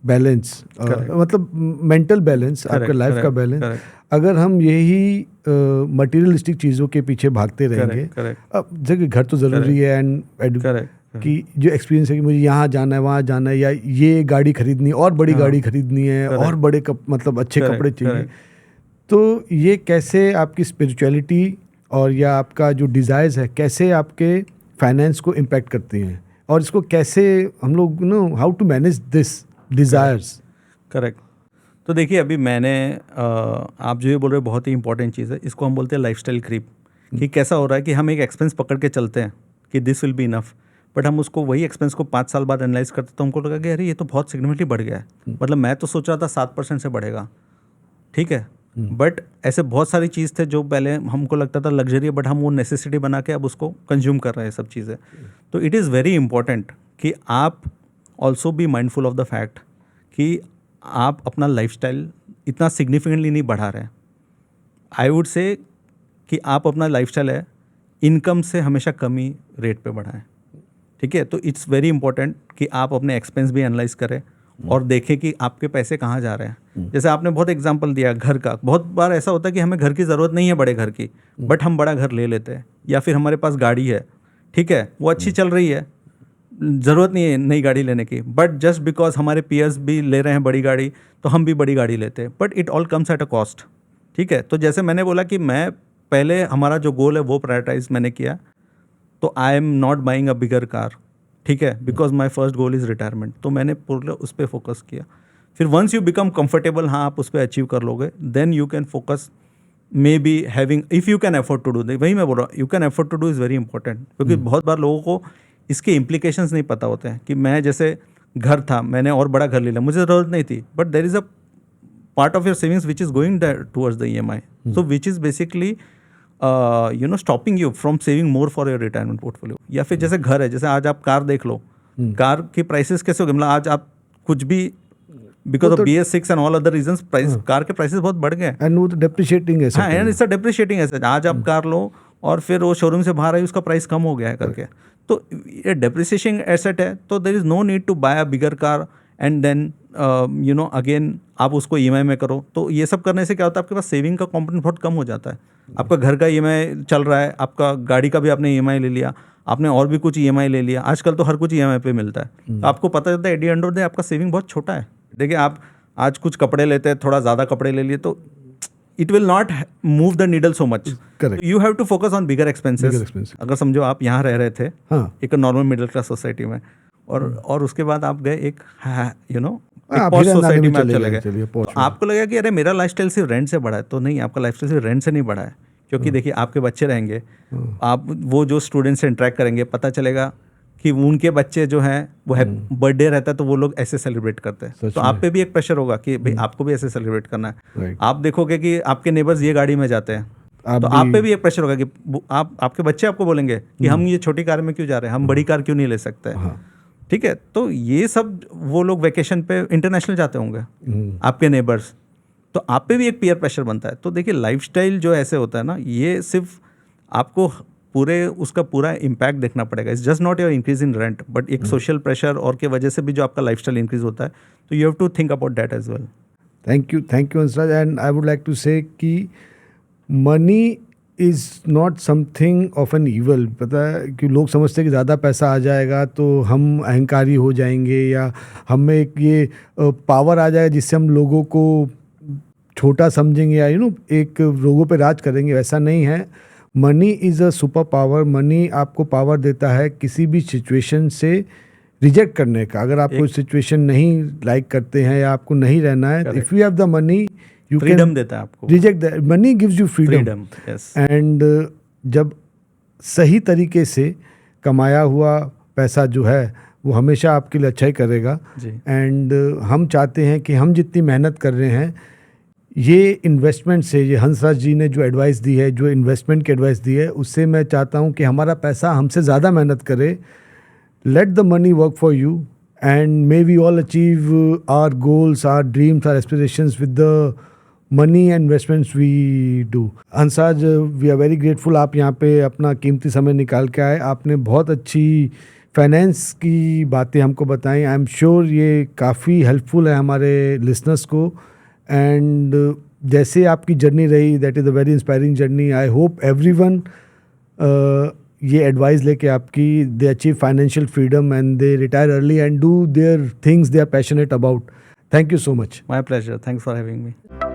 balance, मतलब मेंटल बैलेंस, आपके लाइफ का correct, बैलेंस। correct. अगर हम यही मटेरियलिस्टिक चीज़ों के पीछे भागते रहेंगे, correct. अब जगह घर तो ज़रूरी है एंड Correct. कि जो एक्सपीरियंस है कि मुझे यहाँ जाना है, वहाँ जाना है, या ये गाड़ी खरीदनी और बड़ी गाड़ी खरीदनी है, Correct. और बड़े मतलब अच्छे Correct, कपड़े चाहिए, correct. तो ये कैसे आपकी स्पिरिचुअलिटी और या आपका जो डिज़ायर्स है कैसे आपके फाइनेंस को इम्पैक्ट करती हैं, और इसको कैसे हम लोग how to manage this desires? Correct. तो देखिए अभी मैंने आप जो ये बोल रहे हो बहुत ही इंपॉर्टेंट चीज़ है, इसको हम बोलते हैं लाइफस्टाइल क्रीप। कि कैसा हो रहा है कि हम एक एक्सपेंस पकड़ के चलते हैं कि this will be enough, but हम उसको वही एक्सपेंस को 5 साल बाद एनालाइज करते तो हमको लगा कि अरे ये तो बहुत सिग्निफिकेंटली बढ़ गया है। मतलब मैं तो सोच रहा था 7% से बढ़ेगा, ठीक है, बट ऐसे बहुत सारी चीज़ थे जो पहले हमको लगता था लग्जरी, बट हम वो नेसेसिटी बना के अब उसको कंज्यूम कर रहे हैं सब चीज़ें। तो इट इज़ वेरी इंपॉर्टेंट कि आप also be mindful of the fact कि आप अपना लाइफस्टाइल इतना सिग्निफिकेंटली नहीं बढ़ा रहे हैं। आई वुड से कि आप अपना लाइफस्टाइल है इनकम से हमेशा कमी रेट पे बढ़ाएं, ठीक है। तो इट्स वेरी इंपॉर्टेंट कि आप अपने एक्सपेंस भी एनालाइज करें और देखें कि आपके पैसे कहाँ जा रहे हैं। जैसे आपने बहुत एग्जांपल दिया घर का, बहुत बार ऐसा होता है कि हमें घर की ज़रूरत नहीं है बड़े घर की, बट हम बड़ा घर ले लेते हैं, या फिर हमारे पास गाड़ी है, ठीक है, वो अच्छी चल रही है, ज़रूरत नहीं है नई गाड़ी लेने की, बट जस्ट बिकॉज हमारे पीयर्स भी ले रहे हैं बड़ी गाड़ी तो हम भी बड़ी गाड़ी लेते हैं, but it all comes at a cost, ठीक है। तो जैसे मैंने बोला कि मैं पहले हमारा जो गोल है वो प्रायोरिटाइज मैंने किया, तो I am not buying a bigger car, ठीक है, because my first goal is retirement. तो मैंने पूरा उस पर फोकस किया। फिर वंस यू बिकम कंफर्टेबल, हाँ आप उस पर अचीव कर लोगे, then you can focus may be having, if you can afford to do, वही मैं बोल रहा हूँ, you can afford to do is very important. क्योंकि बहुत बार लोगों को इसके इम्प्लीकेशंस नहीं पता होते हैं कि मैं जैसे घर था, मैंने और बड़ा घर ले लिया, मुझे ज़रूरत नहीं थी, but there is a part of your savings which is going towards the EMI, so which is basically stopping you from saving more for your retirement portfolio. या फिर जैसे घर है, जैसे आज आप कार देख लो, कार की प्राइसेस कैसे हो गए, मतलब आज आप कुछ भी because of BS6 and all other reasons price, car के प्राइसेस बहुत बढ़ गए, एंड वो तो डेप्रिशिएटिंग है, हाँ, and it's a depreciating asset. आज आप कार लो और फिर वो शोरूम से बाहर आई, उसका प्राइस कम हो गया है करके, तो ये डेप्रिसिएटिंग एसेट है, तो there is no need to buy a bigger car and then again आप उसको EMI में करो। तो ये सब करने से क्या होता है, आपके पास सेविंग का कंपोनेंट बहुत कम हो जाता है। आपका घर का EMI चल रहा है, आपका गाड़ी का भी आपने EMI ले लिया, आपने और भी कुछ EMI ले लिया, आजकल तो हर कुछ EMI पे मिलता है, तो आपको पता चलता है at the end of the day आपका सेविंग बहुत छोटा है। देखिए आप आज कुछ कपड़े लेते हैं, थोड़ा ज़्यादा कपड़े ले लिए, तो it will not move the needle so much. You have to focus on bigger expenses. अगर समझो आप यहाँ रह रहे थे, हाँ, एक नॉर्मल मिडिल क्लास सोसाइटी में, और उसके बाद आप गए एक हाँ, पॉश फिर सोसाइटी में में आप चले चले गए, गए, चलिए, तो पॉश में। आपको लगा कि अरे मेरा लाइफस्टाइल सिर्फ रेंट से बढ़ा है, तो नहीं, आपका लाइफस्टाइल सिर्फ रेंट से नहीं बढ़ा है, क्योंकि देखिए आपके बच्चे रहेंगे, आप वो जो स्टूडेंट से इंटरेक्ट करेंगे, पता चलेगा कि उनके बच्चे जो हैं वो बर्थडे रहता है तो वो लोग ऐसे सेलिब्रेट करते हैं, तो आप पे भी एक प्रेशर होगा कि भाई आपको भी ऐसे सेलिब्रेट करना है। आप देखोगे कि आपके नेबर्स ये गाड़ी में जाते हैं, तो आप पे भी एक प्रेशर होगा कि आपके बच्चे आपको बोलेंगे कि हम ये छोटी कार में क्यों जा रहे हैं, हम बड़ी कार क्यों नहीं ले सकते, ठीक है। तो ये सब वो लोग वेकेशन पे इंटरनेशनल जाते होंगे आपके नेबर्स, तो आप पे भी एक पीयर प्रेशर बनता है। तो देखिए लाइफस्टाइल जो ऐसे होता है ना, ये सिर्फ आपको उसका पूरा इम्पैक्ट देखना पड़ेगा। It's just not your increase in rent, but एक सोशल प्रेशर और के वजह से भी जो आपका लाइफस्टाइल इंक्रीज होता है, तो you have to think about that as well. Thank you Hansraj, and I would like to say कि money is not something of an evil. पता है कि लोग समझते हैं कि ज़्यादा पैसा आ जाएगा तो हम अहंकारी हो जाएंगे या हमें एक ये पावर आ जाएगा जिससे हम लोगों को छोटा समझेंगे या एक लोगों पे राज करेंगे। वैसा नहीं है। Money is a super power. Money आपको पावर देता है किसी भी सिचुएशन से रिजेक्ट करने का। अगर आप कोई सिचुएशन नहीं लाइक करते हैं या आपको नहीं रहना है, if you have the money you can freedom देता है आपको। Reject that. Money gives you freedom. Yes. And जब सही तरीके से कमाया हुआ पैसा जो है वो हमेशा आपके लिए अच्छा ही करेगा। जी। एंड हम चाहते हैं कि हम जितनी मेहनत कर रहे हैं ये इन्वेस्टमेंट से, ये हंसराज जी ने जो एडवाइस दी है, जो इन्वेस्टमेंट की एडवाइस दी है, उससे मैं चाहता हूँ कि हमारा पैसा हमसे ज़्यादा मेहनत करे। Let the money work for you and may we all achieve our goals, our dreams, our aspirations with the money and investments we do. Hansraj, we are very grateful आप यहाँ पे अपना कीमती समय निकाल के आए। आपने बहुत अच्छी फाइनेंस की बातें हमको बताई। आई एम श्योर ये काफ़ी हेल्पफुल है हमारे लिसनर्स को। एंड जैसे आपकी जर्नी रही, that is a very inspiring journey. I hope everyone ये एडवाइस लेके आपकी they achieve financial freedom and they retire early and do their things they are passionate about. Thank you so much. My pleasure. Thanks for having me.